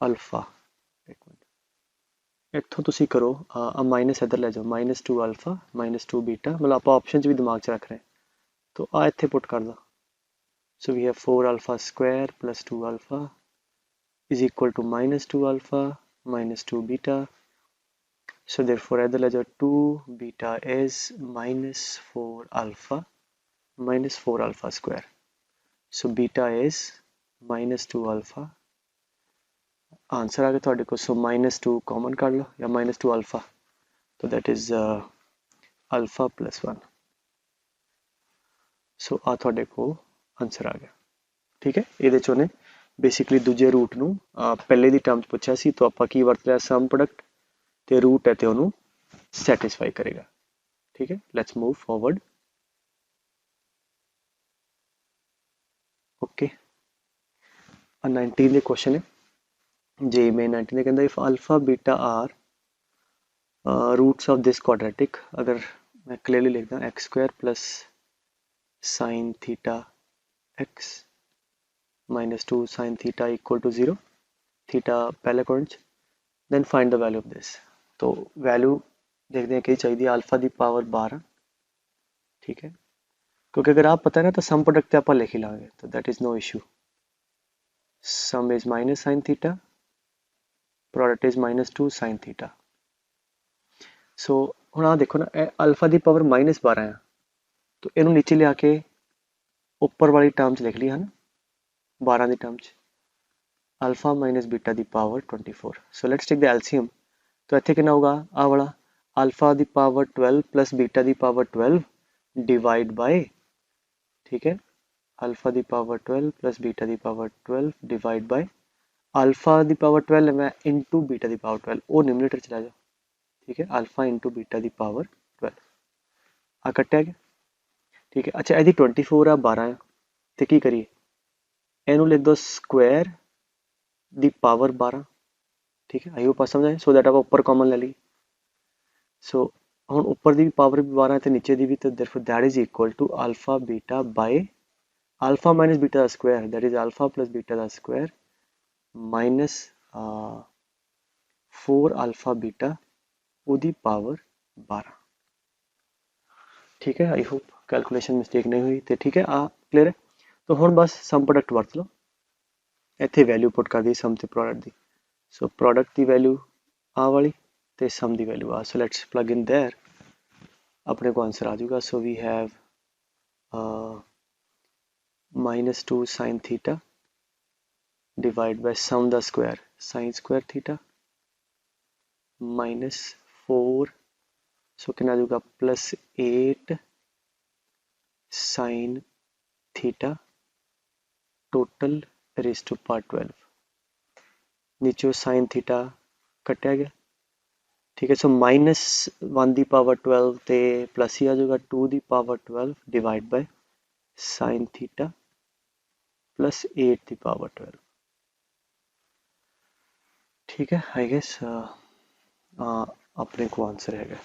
alpha. इत्थों तुसी करो माइनस इधर ले जाओ, -2 अल्फा -2 बीटा, मतलब आप ऑप्शन भी दिमाग च रख रहे हैं, तो आ इत्थे पुट कर दो। So we have 4 alpha square plus 2 alpha is equal to -2 alpha -2 beta. So therefore इधर ले जाओ 2 beta is -4 alpha square. So beta is -2 alpha. Answer आ गया थोड़े को। सो -2 कॉमन कर लो या -2 अल्फा, तो दैट इज अल्फा +1। सो आ थोड़े को आंसर आ गया। ठीक है, ਇਹਦੇ ਚੋਂ ਨੇ ਬੇਸਿਕਲੀ ਦੂਜੇ ਰੂਟ ਨੂੰ ਪਹਿਲੇ ਦੀ ਟਰਮ 'ਚ ਪੁੱਛਿਆ ਸੀ, ਤਾਂ ਆਪਾਂ ਕੀ ਵਰਤ ਲਿਆ, ਸਮ ਪ੍ਰੋਡਕਟ, ਤੇ ਰੂਟ ਹੈ ਤੇ ਉਹਨੂੰ ਸੈਟੀਸਫਾਈ ਕਰੇਗਾ। ਠੀਕ ਹੈ, ਲੈਟਸ ਮੂਵ ਫॉरवर्ड। ਓਕੇ, 19 ਦੇ ਕੁਐਸਚਨ ਹੈ ਜੇ ਮੈਂ 19 ਦੇ ਕਹਿੰਦਾ if alpha beta are roots of this quadratic, अगर मैं क्लियरली लिखता हूँ x² plus sine theta x -2 sine theta equal to 0, theta पहले quadrant, then find the value of this. तो वैल्यू देखते हैं कि चाहिए अल्फा दी पावर 12। ठीक है, क्योंकि अगर आप पता है ना तो सम प्रोडक्ट आप लिख ही लाएंगे, तो that is no issue. Sum is minus sine theta, product is -2 sine theta. So ਹੁਣ ਆ देखो ना, अल्फा की पावर -12 है, तो इनू नीचे लिया के ऊपर वाली टर्म च लिख लिया है ना, 12 की टर्म च अल्फा माइनस बीटा की power 24। So let's take the LCM, तो इतने कितना होगा, आ वाला अल्फा की पावर 12 प्लस बीटा की पावर 12 डिवाइड बाय, ठीक है, अल्फा की पावर 12 प्लस बीटा की पावर 12 डिवाइड बाय अल्फा की पावर 12 मैं इंटू बीटा की पावर 12, वो न्यूमरेटर चला जाओ। ठीक है, अल्फा इंटू बीटा की पावर 12 आ कट्टिया गया। ठीक है, अच्छा यदि 24 आ 12 तो की करिए, इनू लिख दो स्क्वायर दी पावर 12। ठीक है, आई होप समझ आए। सो दैट आप ऊपर कॉमन ले ली। सो हम ऊपर की भी पावर भी 12 है, नीचे की भी, तो therefore that is equal to alpha beta by alpha minus beta का square, that is alpha plus beta का स्क्वायर माइनस 4 अल्फा बीटा उदी पावर 12। ठीक है, आई होप कैलकुलेशन मिस्टेक नहीं हुई। तो ठीक है, आ क्लियर है। तो हम बस सम प्रोडक्ट वरत लो, इतने वैल्यू पुट कर दी सम ते प्रोडक्ट की। सो प्रोडक्ट की वैल्यू आ वाली तो सम की वैल्यू आ। So let's plug in there, अपने को आंसर आ जाएगा। So we have -2 sine theta divide by sum the square sine square theta -4, so कितना आ जाएगा +8 sine theta total raise to power 12। नीचे साइन थीटा कटिया गया। ठीक है, सो -1 की पावर 12 तो प्लस ही आ जाएगा 2 की power 12 divide bye sine theta plus 8 की पावर 12। ठीक है, आई गेस अपने को आंसर है।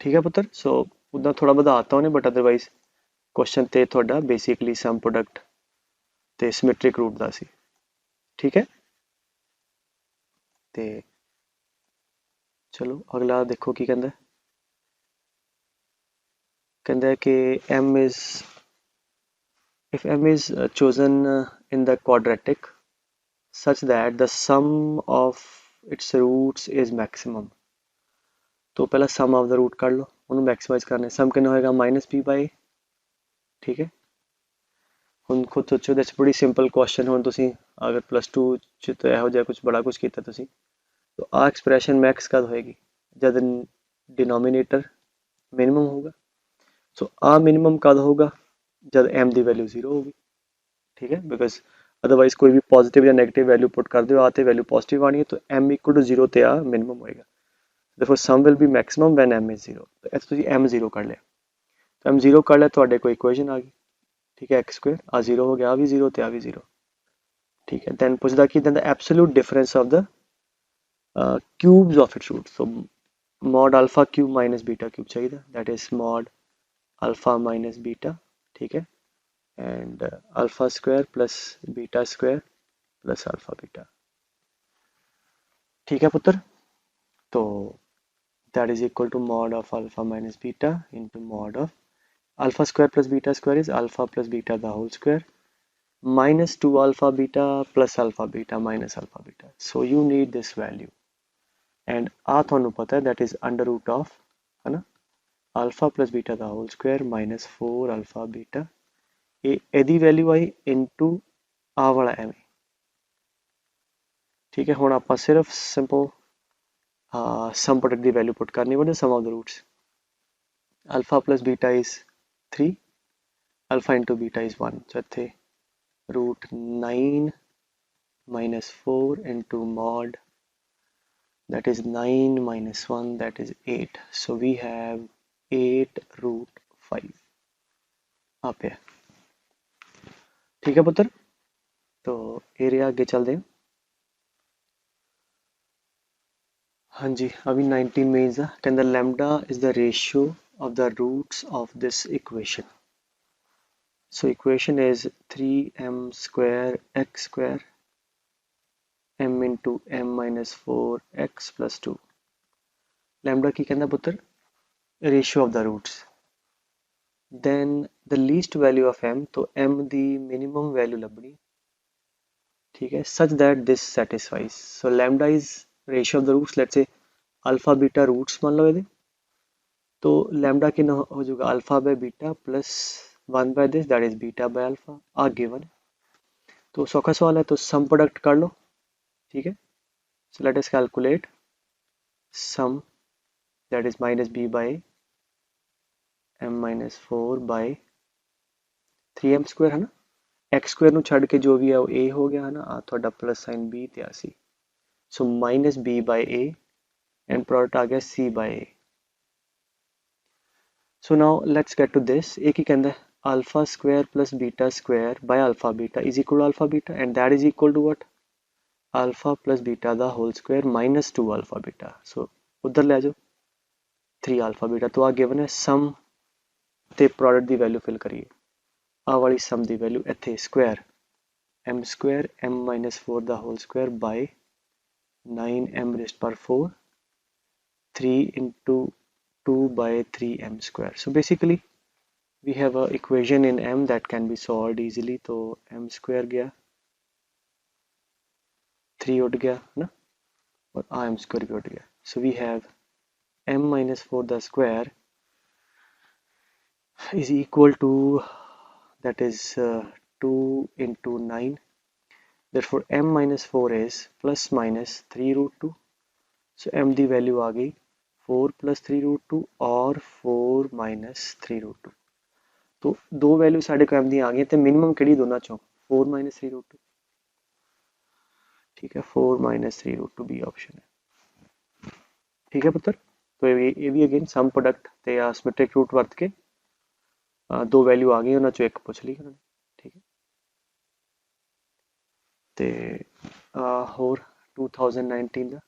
ठीक है पुत्र, सो उदा थोड़ा बहुत आता होने, बट अदरवाइज क्वेश्चन तो थोड़ा बेसिकली सम प्रोडक्ट तो सिमेट्रिक रूट का सी। ठीक है, तो चलो अगला देखो की कहता है। कहता है कि m is if m is chosen in the quadratic such that the sum of its roots is maximum, तो पहला सम ऑफ द रूट कर लो, उन्होंने मैक्सिमाइज करना है। सम कितना होएगा -b/a। ठीक है, हम खुद सोचो, दैट्स बड़ी सिंपल क्वेश्चन। हम तुसी अगर +2 च तो यहो जिहा कुछ बड़ा कुछ किया तुसी, तो आ एक्सप्रैशन मैक्स कद होएगी जब डिनोमिनेटर मिनिमम होगा। सो आ मिनिमम कद होगा जब m की वैल्यू 0 होगी। ठीक है, बिकॉज अदरवाइज कोई भी पॉजिटिव या नेगेटिव वैल्यू पुट कर दो, आते वैल्यू पॉजिटिव आनी है, तो m = 0 तो आ मिनिमम होएगा। therefore sum will be maximum when m is 0। तो इस तुसी m 0 कर लिया, तो m 0 कर लिया, तो कोई इक्वेशन आ गई। ठीक है, x² आ 0 हो गया, आ भी 0 तो आ भी 0। ठीक है, दैन पूछता कि then the absolute difference of the cubes of its root. So mod alpha cube minus beta cube चाहिए, that is mod alpha minus beta, ठीक है, and alpha square plus beta square plus alpha beta, ठीक है पुत्र। तो that is equal to mod of alpha minus beta into mod of alpha square plus beta square is alpha plus beta the whole square minus 2 alpha beta plus alpha beta minus alpha beta. So you need this value and आ थानू पता है that is under root of है ना alpha plus beta the whole square minus 4 alpha beta एदी वैल्यू आई into आ वाला एम, ठीक है। हुण आपां सिर्फ सिंपल सम प्रोडक्ट की वैल्यू पुट करनी पड़े sum of the roots alpha plus beta is 3 alpha into beta is 1 so इत्थे root 9 minus 4 into mod that is 9 minus 1 that is 8, so we have 8 root 5 आप है, ठीक है पुत्र। तो एरिया आगे चलते हैं। हाँ जी अभी 19 में इज कहता lambda is the ratio of the roots of this equation. So equation is 3m square x square m into m minus 4x plus 2 lambda की कहना पुत्र ratio of the roots, then the least value of m तो m the minimum value लभनी, ठीक है, such that this satisfies, so lambda is ratio of the roots, let's say alpha beta roots मान लो ये, तो lambda की हो जाएगा alpha by beta plus 1 by this that is beta by alpha uh given, तो सौखा सवाल है तो सम प्रोडक्ट कर लो, ठीक है। So let us calculate sum that is minus b by m minus 4 by 3m square है ना, एक्स स्क्वायर ਨੂੰ ਛੱਡ ਕੇ जो भी है वो a हो गया है ना, आ थोड़ा प्लस साइन b ਤੇ आ सी, so minus b by a and product आ गया c by a। So now let's get to this, एक ही कहता है alpha square plus beta square by alpha beta is equal to alpha beta and that is equal to what alpha plus beta the whole square minus 2 alpha beta, so उधर ले जाओ 3 अल्फा बीटा, तो आ गिवन है सम ते प्रोडक्ट दी वैल्यू फिल करिए, आ वाली सम दी वैल्यू इत्थे square m minus 4 the whole square by 9m raised per 4 3 into 2 by 3m square, so basically we have a equation in m that can be solved easily, तो m square गया 3 उठ गया ना और m square भी उठ गया, so we have m minus 4 the square is equal to that is 2 into 9, therefore m minus 4 is plus minus 3 root 2, so m the value आ गई 4 plus 3 root 2 और 4 minus 3 root 2, तो दो वैल्यू साढ़े को m दी आ गई तो मिनिमम केड़ी दोनों चों 4 minus 3 root 2, ठीक है 4 minus 3 root 2 बी ऑप्शन है, ठीक है पुत्र। तो ये भी अगेन सम प्रोडक्ट ते सिमेट्रिक रूट वर्त के दो वैल्यू आ गई उन्होंने चो एक पूछ ली उन्होंने, ठीक है। तो होर 2019 का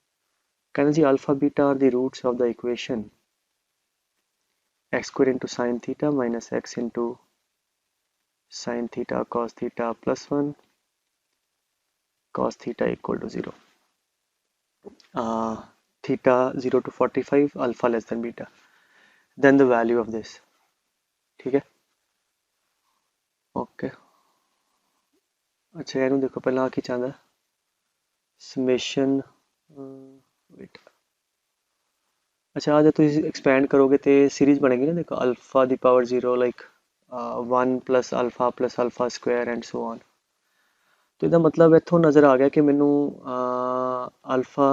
कहना जी alpha beta are the roots of the equation x square into sin theta minus x into sin theta cos theta plus 1 cos theta equal to 0, theta 0 to 45 alpha less than beta, then the value of this, ठीक है ओके। अच्छा ਇਹਨੂੰ देखो पहला की चाहता समेशन वेट, अच्छा आज तुम एक्सपैंड करोगे तो सीरीज बनेगी ना, देखो अल्फा दी power 0 like 1 plus alpha square and so on, तो इसका मतलब इत्थों नज़र आ गया कि मैनू अल्फा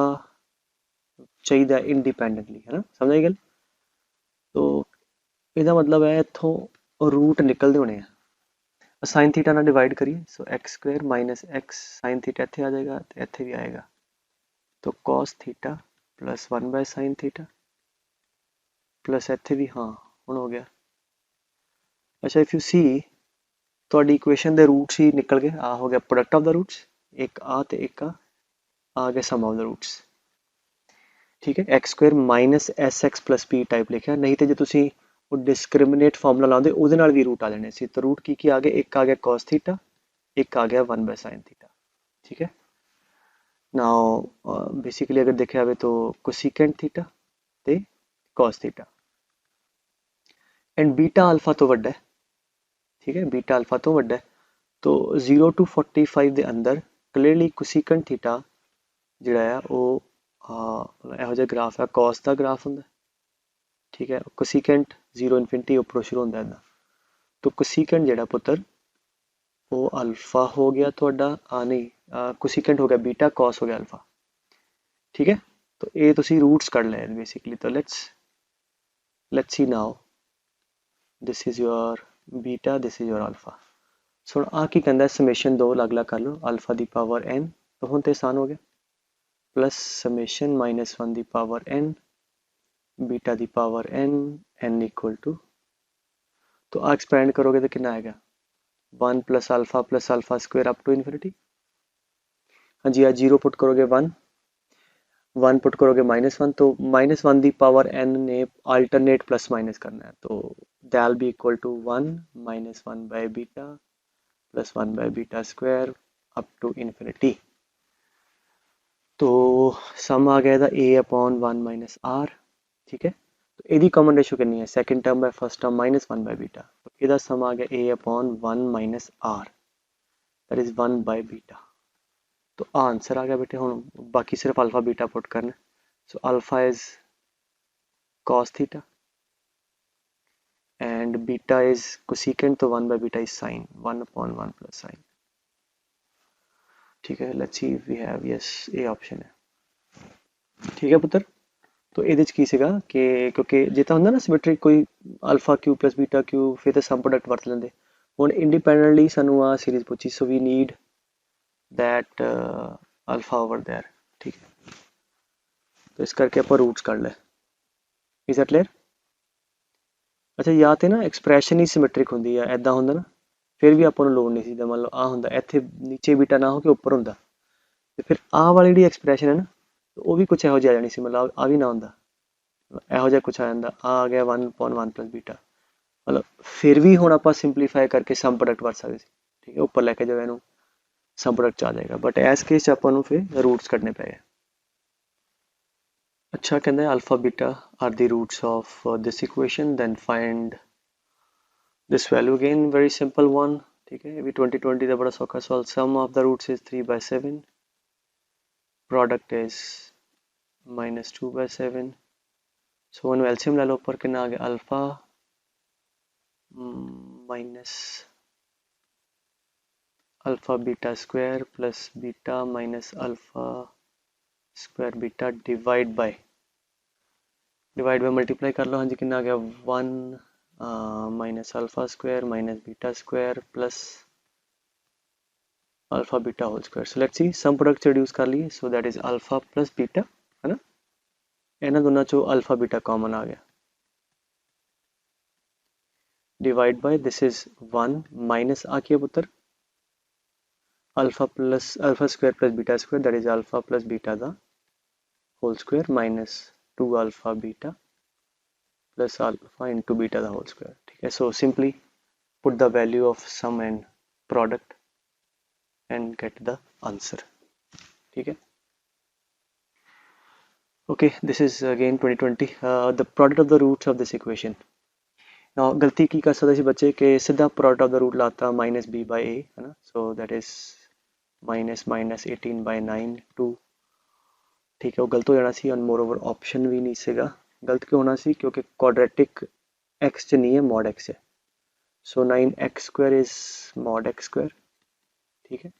चाहिए इंडिपेंडेंटली है ना, समझ आई गल। तो इसका मतलब है इत्थों रूट निकलते होने हैं, साइन थीटा ना डिवाइड करिए, so x square minus x sine theta इत्थे आ जाएगा तो इत्थे भी आएगा, तो cos theta plus 1 by sine theta plus इत्थे भी हाँ हुण हो गया। अच्छा इफ यू सी थोड़ी इक्वेशन दे रूट्स ही निकल गए, आ हो गया प्रोडक्ट ऑफ द रूट्स, एक आ ते एक आ गया सम ऑफ द रूट्स, ठीक है। X square minus S x plus P type लिखा, नहीं तो जो तुसी वो डिस्क्रिमिनेट फॉर्मूला लाते ਉਹਦੇ ਨਾਲ भी रूट आ जाने सी। तो रूट की आ गया, एक आ गया cos थीटा, एक आ गया 1 बाय sin थीटा। ठीक है, नाउ बेसिकली अगर देखा जाए तो कोसिकेंट थीटा ते cos theta and beta alpha तो वड्डा है। ठीक है, बीटा अल्फा तो वड्डा है, तो 0 to 45 ਦੇ ਅੰਦਰ ਕਲੀਅਰਲੀ ਕੋਸਿਕੈਂਟ ਥੀਟਾ ਜਿਹੜਾ ਆ ਉਹ ਇਹੋ ਜਿਹਾ ਗ੍ਰਾਫ ਹੈ, cos ਦਾ ਗ੍ਰਾਫ ਹੁੰਦਾ। ठीक है, कोसिकेंट 0 इन्फिनिटी उपरों शुरू होता है, तो कोसिकेंट ਜਿਹੜਾ पुत्र वो अल्फा हो गया थोड़ा नहीं कोसिकेंट हो गया बीटा, cos हो गया अल्फा। ठीक है, तो ये तुसी रूट्स कर ले बेसिकली। तो let's see now this is your beta, this is your alpha. So आ की कहता है समेशन दो अलग अलग कर लो, अल्फा दी पावर n तो हम तो आसान हो गया, प्लस समेशन -1 दी पावर n बीटा दी पावर n इक्वल टू, तो आ एक्सपेंड करोगे तो कितना आएगा 1 plus alpha square up to infinity. हाँ जी, आज 0 पुट करोगे 1 पुट करोगे -1, तो -1 दी पावर n ने अल्टरनेट प्लस माइनस करना है, तो that'll be equal to 1 -1 by beta plus 1 by beta square up to infinity. तो सम आ गया था a अपॉन 1 माइनस r। ठीक है, तो यदि कॉमन रेशो करनी है, second term by first term -1 by beta, तो यदा सम आ गया a upon 1 minus r, that is 1 by beta. तो आंसर आ गया बेटे, हम बाकी सिर्फ अल्फा बीटा पुट करना। So alpha is cos theta and beta is cosecant, तो 1 by beta is sine, 1 upon 1 plus sine. ठीक है, let's see we have yes A option है। ठीक है पुत्र, तो ये की सीगा कि क्योंकि जितना होंगे ना सिमेट्रिक कोई alpha Q plus beta Q फिर तो सम प्रोडक्ट वरत लेंगे, हुण इंडिपेंडेंटली सानू आ सीरीज पूछी, so we need that alpha over there. ठीक है, तो इस करके आप रूट्स कर ले। Is that clear? अच्छा, या तो ना एक्सप्रैशन ही सिमेट्रिक होंगी है, ऐदा होंगे ना फिर भी आपको लोड़ नहीं सी, मान लो आ होंगे इत्थे नीचे बीटा ना हो के उपर होंगे, तो फिर आ वाली जी एक्सप्रैशन है ना, तो वो भी कुछ यहो जी आ जानी सी, मतलब आ भी ना होंगे, यहो जिहा कुछ आ जाता, आ गया 1 अपॉन 1 प्लस बीटा, मतलब फिर भी हुण आपां सिंपलीफाई करके सम प्रोडक्ट वरत सकते। ठीक है, उपर लैके जाओ इनू सम प्रोडक्ट आ जाएगा, बट इस केस आपां नूं फिर रूट्स कढने पे। अच्छा, कहते हैं alpha beta are the roots of this equation, then find this value, again very simple one. ठीक है, अभी 2020 का बड़ा सौखा सवाल। Sum of the roots is 3/7, product is -2/7। So one LCM ले लो, ऊपर कितना आ गया alpha minus alpha beta square plus beta minus alpha square beta divide by multiply कर लो। हाँ जी, कितना आ गया 1 minus alpha square minus beta square plus alpha beta whole square. So let's see sum product reduce कर लिए, so that is alpha plus beta, है ना, इन्हां दोनों चो अल्फा बीटा कॉमन आ गया, divide by this is 1 minus आ किया पुत्र alpha square plus beta square, that is alpha plus beta दा whole square minus 2 alpha beta plus alpha into beta the whole square। ठीक है, so simply put the value of sum and product and get the answer। ठीक है, okay, this is again 2020 the product of the roots of this equation। now गलती की कर सकते बच्चे के सीधा product of the root लाता -b by a, है ना, so that is -18/9 2। ठीक है, वो गलत हो जाना सी, और मोर ओवर ऑप्शन भी नहीं सीगा। गलत क्यों होना सी, क्योंकि क्वाड्रेटिक x च नहीं है, मॉड x है, सो 9x² इज मॉड x²। ठीक है,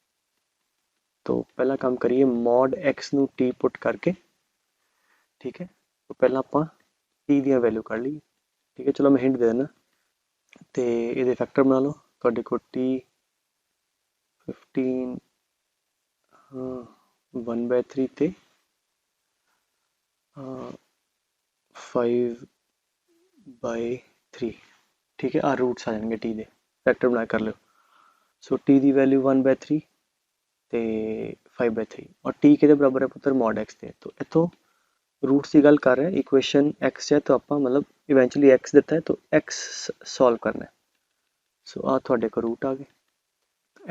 तो पहला काम करिए मॉड x नू t पुट करके। ठीक है, तो पहला आपां t दी वैल्यू कर ली। ठीक है, चलो मैं हिंट दे देना, तो ये फैक्टर बना लो, तुहाडे कोल t 15 1/3 ते 5/3। ठीक है, आ रूट्स आ जाएंगे टी दे, फैक्टर बना कर लो। सो टी दी वैल्यू 1/3 ते 5/3, और टी के बराबर है पुत्र मॉड एक्स के, तो इतों रूट्स की गल कर रहे हैं, इक्वेशन x है तो आप मतलब इवेंचुअली x दिता है तो x सॉल्व करना है। सो आ थोड़े को रूट आ गए,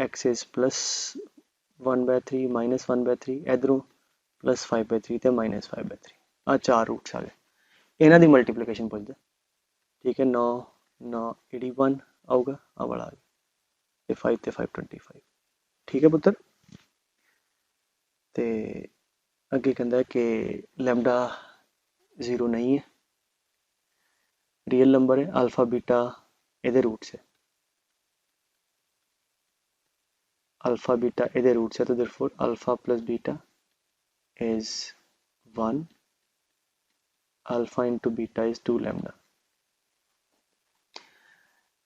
x इज +1/3 -1/3, इधरों +5/3 तो -5/3, आ 4 रूट्स आ गए। इन्हों की मल्टीप्लीकेशन पूछता, ठीक है, 9 9 81 आऊगा, आ वाला आ गया, 5 तो 5 25। ठीक है पुत्र, तो अगे कहता है कि लैम्डा 0 नहीं है, रियल नंबर है, अल्फा बीटा ये रूट्स है, अल्फा बीटा ये रूट्स है, तो therefore alpha plus beta is 1, alpha into beta is 2 lambda.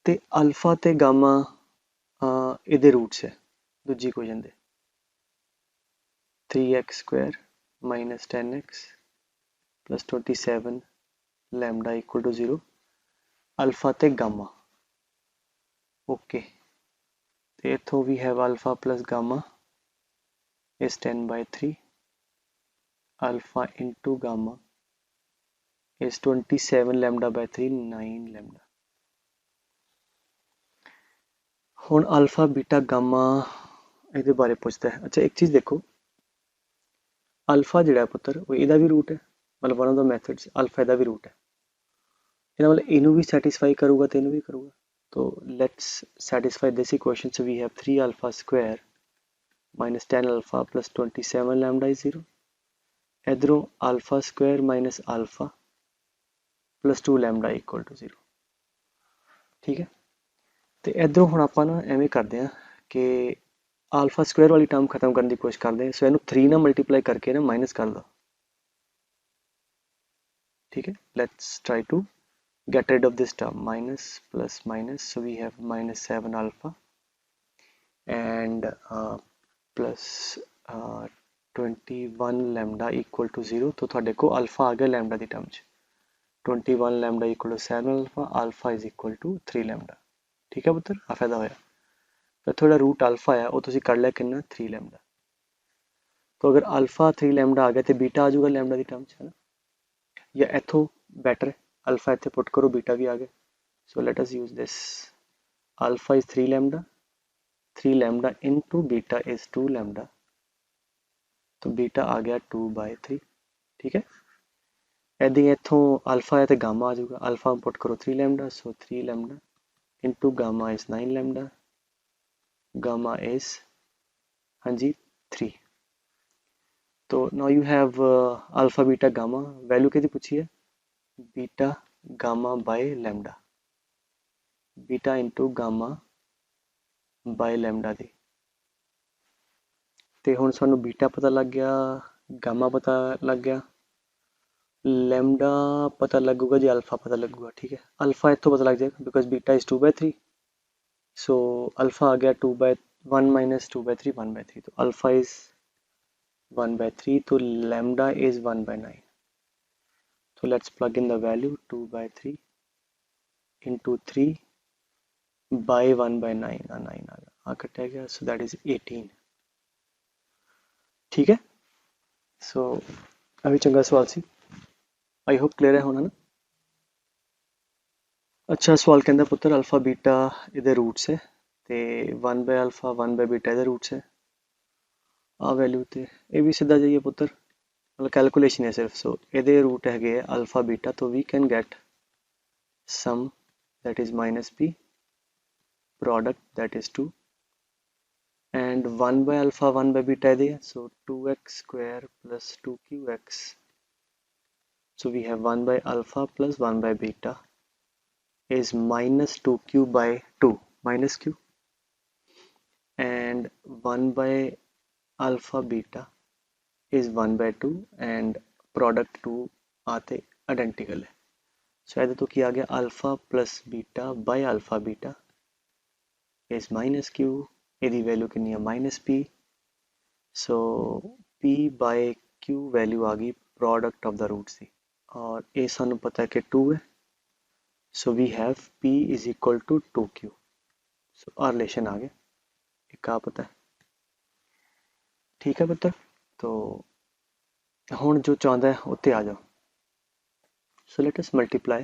तो अल्फा तो गामा ये रूट्स है दूजी क्वेश्चन दे, 3x² minus 10x plus 27 lambda equal to 0, alpha तो गामा। ओके, तो इथों we have alpha plus gamma is 10/3, alpha into gamma is 27 lambda, 9 lambda. हुण अल्फा बीटा गामा ये बारे पूछता है। अच्छा एक चीज़ देखो, अल्फा जिहड़ा पुत्र वो इहदा भी रूट है, मतलब one of the methods alpha इहदा भी रूट है, इहदा मतलब इनू भी सैटिस्फाई करूगा तो इनू भी करूगा। तो let's satisfy this equation, so we have 3 alpha square minus 10 alpha plus 27 lambda is 0, इधरों alpha square minus alpha plus 2 lambda equal to 0। ठीक है, तो इधरों हुण आपां ना एवें करते हैं कि अल्फा स्क्वायर वाली टर्म खत्म करने की कोशिश करते हैं, सो इनू 3 ना मल्टीप्लाई करके ना माइनस कर दो। ठीक है, let's try to get rid of this term, minus plus minus, so we have -7 alpha and plus 21 lambda equal to 0। तो थोड़े को अल्फा आ गया लैम्डा की term 21 lambda equal to 7 alpha, alpha is equal to 3 lambda. ठीक है पुत्र, आ फायदा होया, तो थोड़ा रूट अल्फा है वो तुसी कर लिया कितना 3 लैम्डा। तो अगर अल्फा 3 लैम्डा आ गया तो बीटा आ जाऊगा लैम्डा की टर्म है ना, या इथों बेटर अल्फा इतने पुट करो बीटा भी आ गया। सो let us use this, alpha is 3 lambda, 3 lambda into beta is 2 lambda, तो बीटा आ गया 2/3। ठीक है, यदि इथों अल्फा है तो गामा आ जाऊगा, अल्फा पुट करो 3 lambda, so 3 lambda into gamma is 9 lambda, gamma is हाँ जी 3। तो now you have alpha beta gamma, value कितनी पूछी है, beta gamma by lambda, beta into gamma by lambda दी। तो हुण सानू बीटा पता लग गया, गामा पता लग गया, लैम्डा पता लगूगा जी, अल्फा पता लगूगा। ठीक है, अल्फा इतों पता लग जाएगा because beta is 2/3, so alpha आ गया 2/1 माइनस 2/3 1/3, तो अल्फा इज 1/3, तो lambda is 1/9। so let's plug in the value, 2/3 into 3 by 1/9, 9 आ गया, आ कटा गया, so that is 18। ठीक है, सो अभी चंगा सवाल सी, आई होप क्लियर है होना ना। अच्छा सवाल कहता पुत्र अल्फा बीटा इधर रूट्स है, तो 1/अल्फा 1/बीटा इधर रूट्स है, आ वैल्यू तो ये भी सीधा जाइए पुत्र, मतलब कैलकुलेशन है सिर्फ। सो ये रूट है अल्फा बीटा, तो we can get sum that is -b, product that is 2, and alpha beta है, so 2x² plus 2qx, so we have alpha plus beta is -2q/2 minus q, and alpha beta is 1/2 and product 2 आते आइडेंटिकल है। सो ये तो किया गया alpha plus beta by alpha beta is -q, यदि वैल्यू कितनी है -p, so p by q value आ गई प्रोडक्ट ऑफ द रूट्स की, और ये सानू पता है कि 2 है, so we have p is equal to 2q। So आ रिलेशन आ गया, एक आ पता है। ठीक है पुत्र, तो हुण जो चाहता है उत्ते आ जाओ। So let us multiply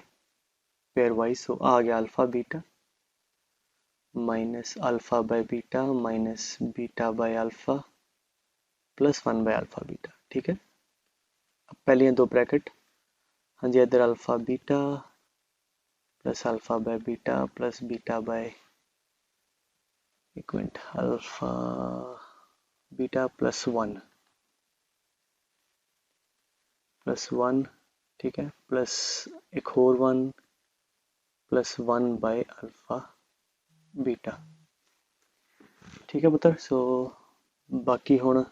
pairwise. So आ गया alpha beta minus alpha by beta minus beta by alpha plus 1 by alpha beta. ठीक है, अब पहले दो ब्रैकेट, हाँ जी, इधर alpha beta plus alpha by beta plus beta by, एक मिनट, अल्फा बीटा प्लस 1, ठीक है, प्लस एक और 1 प्लस 1 बाय अल्फा बीटा। ठीक है पुत्र। सो बाकी हुण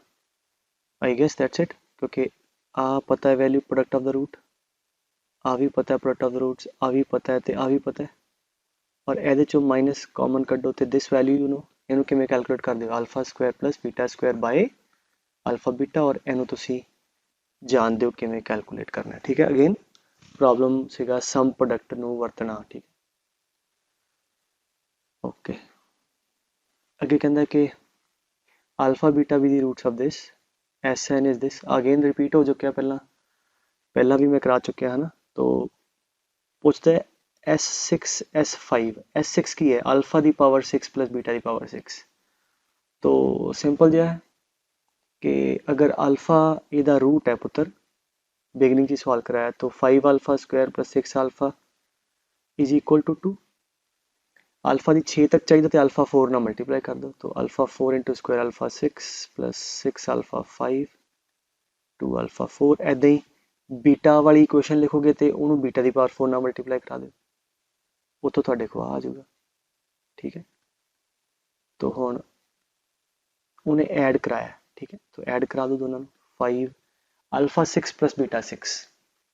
आई गेस दैट्स इट, क्योंकि आ पता है value product of the root, आ भी पता है प्रोडक्ट ऑफ द रूट्स, आ भी पता है ते आ भी पता है, और ਇਹਦੇ ਚੋਂ ਮਾਈਨਸ ਕਾਮਨ ਕੱਢੋ ਤੇ ਦਿਸ ਵੈਲਿਊ ਯੂ ਨੋ, ਇਹਨੂੰ ਕਿਵੇਂ ਕੈਲਕੂਲੇਟ ਕਰਦੇ ਹੋ, ਅਲਫਾ ਸਕੁਆਇਰ ਪਲਸ ਬੀਟਾ ਸਕੁਆਇਰ ਬਾਏ ਅਲਫਾ ਬੀਟਾ, ਔਰ ਇਹਨੂੰ ਤੁਸੀਂ ਜਾਣਦੇ ਹੋ ਕਿਵੇਂ ਕੈਲਕੂਲੇਟ ਕਰਨਾ ਹੈ। ਠੀਕ ਹੈ, ਅਗੇਨ ਪ੍ਰੋਬਲਮ ਸੀਗਾ ਸਮ ਪ੍ਰੋਡਕਟ ਨੂੰ ਵਰਤਣਾ। ਠੀਕ, ਓਕੇ। ਅੱਗੇ ਕਹਿੰਦਾ ਕਿ alpha beta be the roots of this, S N is this, again repeat ਹੋ ਚੁੱਕਿਆ, ਪਹਿਲਾਂ ਵੀ ਮੈਂ ਕਰਾ ਚੁੱਕਿਆ ਹੈ ਨਾ। तो पूछता है S6 S5, S6 की है अल्फा दी पावर 6 प्लस बीटा दी पावर 6। तो सिंपल जो है कि अगर अल्फा इहदा रूट है पुत्र, बिगनिंग च सवाल कराया, तो 5 alpha square plus 6 alpha is equal to 2। Alpha दी 6 तक चाहिए तो अल्फा 4 ना मल्टीप्लाई कर दो, तो alpha 4 into square alpha 6 plus 6 alpha 5 2 alpha 4। ऐदा ही बीटा वाली इक्वेशन लिखोगे तो उन्होंने बीटा की पावर 4 ना मल्टीप्लाई करा दो, उतो थोड़े को आ जाऊगा। ठीक है, तो हुण उन्हें ऐड कराया। ठीक है, तो ऐड करा दो दोनों, 5 अल्फा 6 प्लस बीटा 6।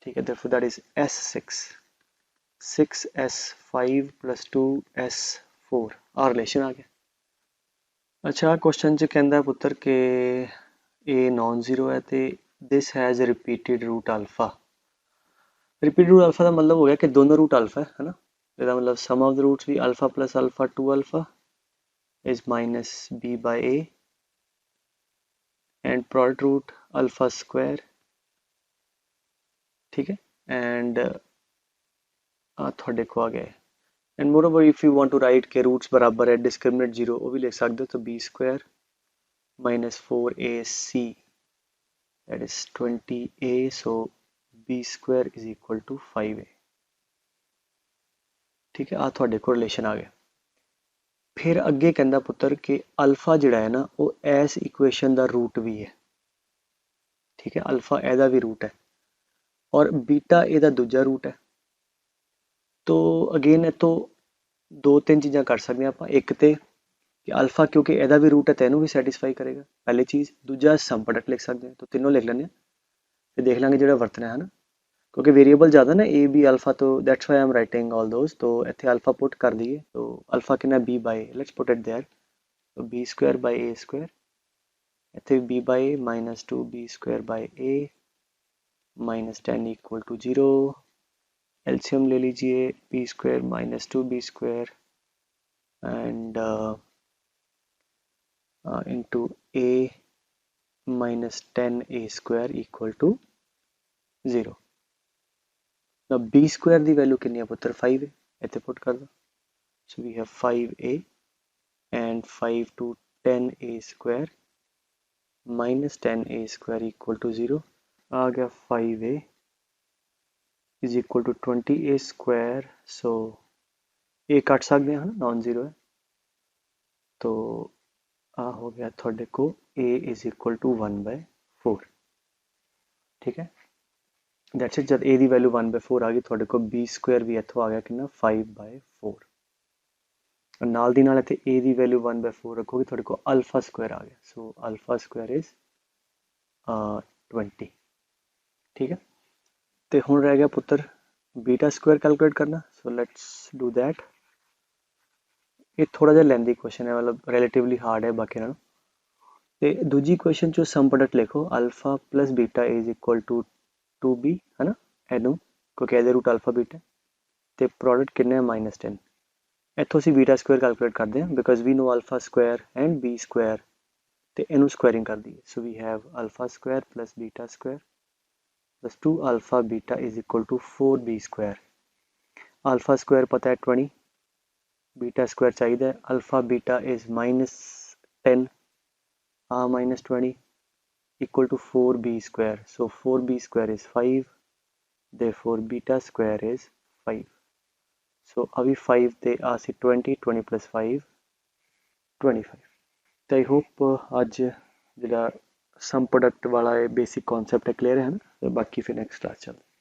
ठीक है, therefore that is S6 6S5 plus 2S4, आ रिलेशन आ गया। अच्छा, क्वेश्चन च कहता है पुत्र के ए नॉन जीरो है तो this has repeated root alpha. Repeated root alpha का मतलब हो गया कि दोनों रूट अल्फा है ना, इसका मतलब सम ऑफ द रूट्स भी alpha plus alpha 2 alpha is minus b by a and product root alpha square. ठीक है, एंड थोड़े को आ गया, and moreover if you want to write के रूट्स बराबर है डिस्क्रिमिनेट जीरो, वो भी लिख सकते हो, तो b square minus 4ac that is 20a, so b square is equal to 5a। ठीक है, आ थोड़े को रिलेशन आ गया। फिर अगे कहता पुत्र कि अल्फा जिहड़ा है ना वो इस इक्वेशन का रूट भी है। ठीक है, अल्फा एदा भी रूट है और बीटा एदा दूजा रूट है। तो अगेन तो दो तीन चीज़ां कर सकते हैं आप, एक तो कि अल्फा क्योंकि एदा भी रूट है तो इनू भी सैटिस्फाई करेगा, पहली चीज़। दूजा सम प्रोडक्ट लिख सकते हैं, तो तीनों लिख लेंगे, फिर देख लेंगे जो वरतना है ना, क्योंकि वेरिएबल ज़्यादा ना ए बी अल्फा, तो that's why I am writing all those. तो इतने अल्फा पुट कर दिए, तो अल्फा कितना b by, let's put it there, तो b square by a square, इतने b by a minus 2b square by a minus 10 equal to 0। LCM ले लीजिए, b square minus 2b square and into a minus 10a square equal to 0। अब b स्क्वायर की वैल्यू कितनी है पुत्र, 5 है, इतने पुट कर दो, so we have 5a and 5 to 10a square minus 10a square equal to 0। आ गया 5a is equal to 20a square, so a cut सकते हैं ना, नॉन जीरो है, तो आ हो गया थोड़े को a इज इक्वल टू 1/4। ठीक है, दैट्स इट। जब a की वैल्यू 1/4 आ गई, थोड़े को b स्क्वायर भी इतों आ गया कि 5/4, और नाल दी नाल इत्थे a की वैल्यू 1/4 रखोगे, थोड़े को अल्फा स्क्वायर आ गया, सो अल्फा स्क्वायर इज 20। ठीक है, तो हुण रह गया पुत्र बीटा स्क्वायर कैलकुलेट करना, सो लेट्स डू दैट। ये थोड़ा जिहा लेंदी क्वेश्चन है, मतलब रिलेटिवली हार्ड है बाकी नालों। ते दूजी क्वेश्चन चो सम प्रोडक्ट लिखो, alpha plus beta is equal to 2b है ना, एनू क्योंकि एदे रूट अल्फा बीटा, तो प्रोडक्ट किन्ने -10। इत्थों असीं बीटा स्क्वायर कैलकुलेट करते हैं because we know alpha square and b square, तो इनू स्क्वायरिंग कर दी, so we have alpha square plus beta square plus 2 alpha beta is equal to 4b square. Alpha square पता है 20, beta square चाहिए, alpha beta is minus 10 minus 20 equal to 4b square. So 4b square is 5, therefore beta square is 5. So अभी 5 दे आसी 20 plus 5 25. तो आई होप आज जिहड़ा सम प्रोडक्ट वाला बेसिक कॉन्सैप्ट है क्लीयर है ना, तो बाकी फिर नेक्स्ट क्लास चलते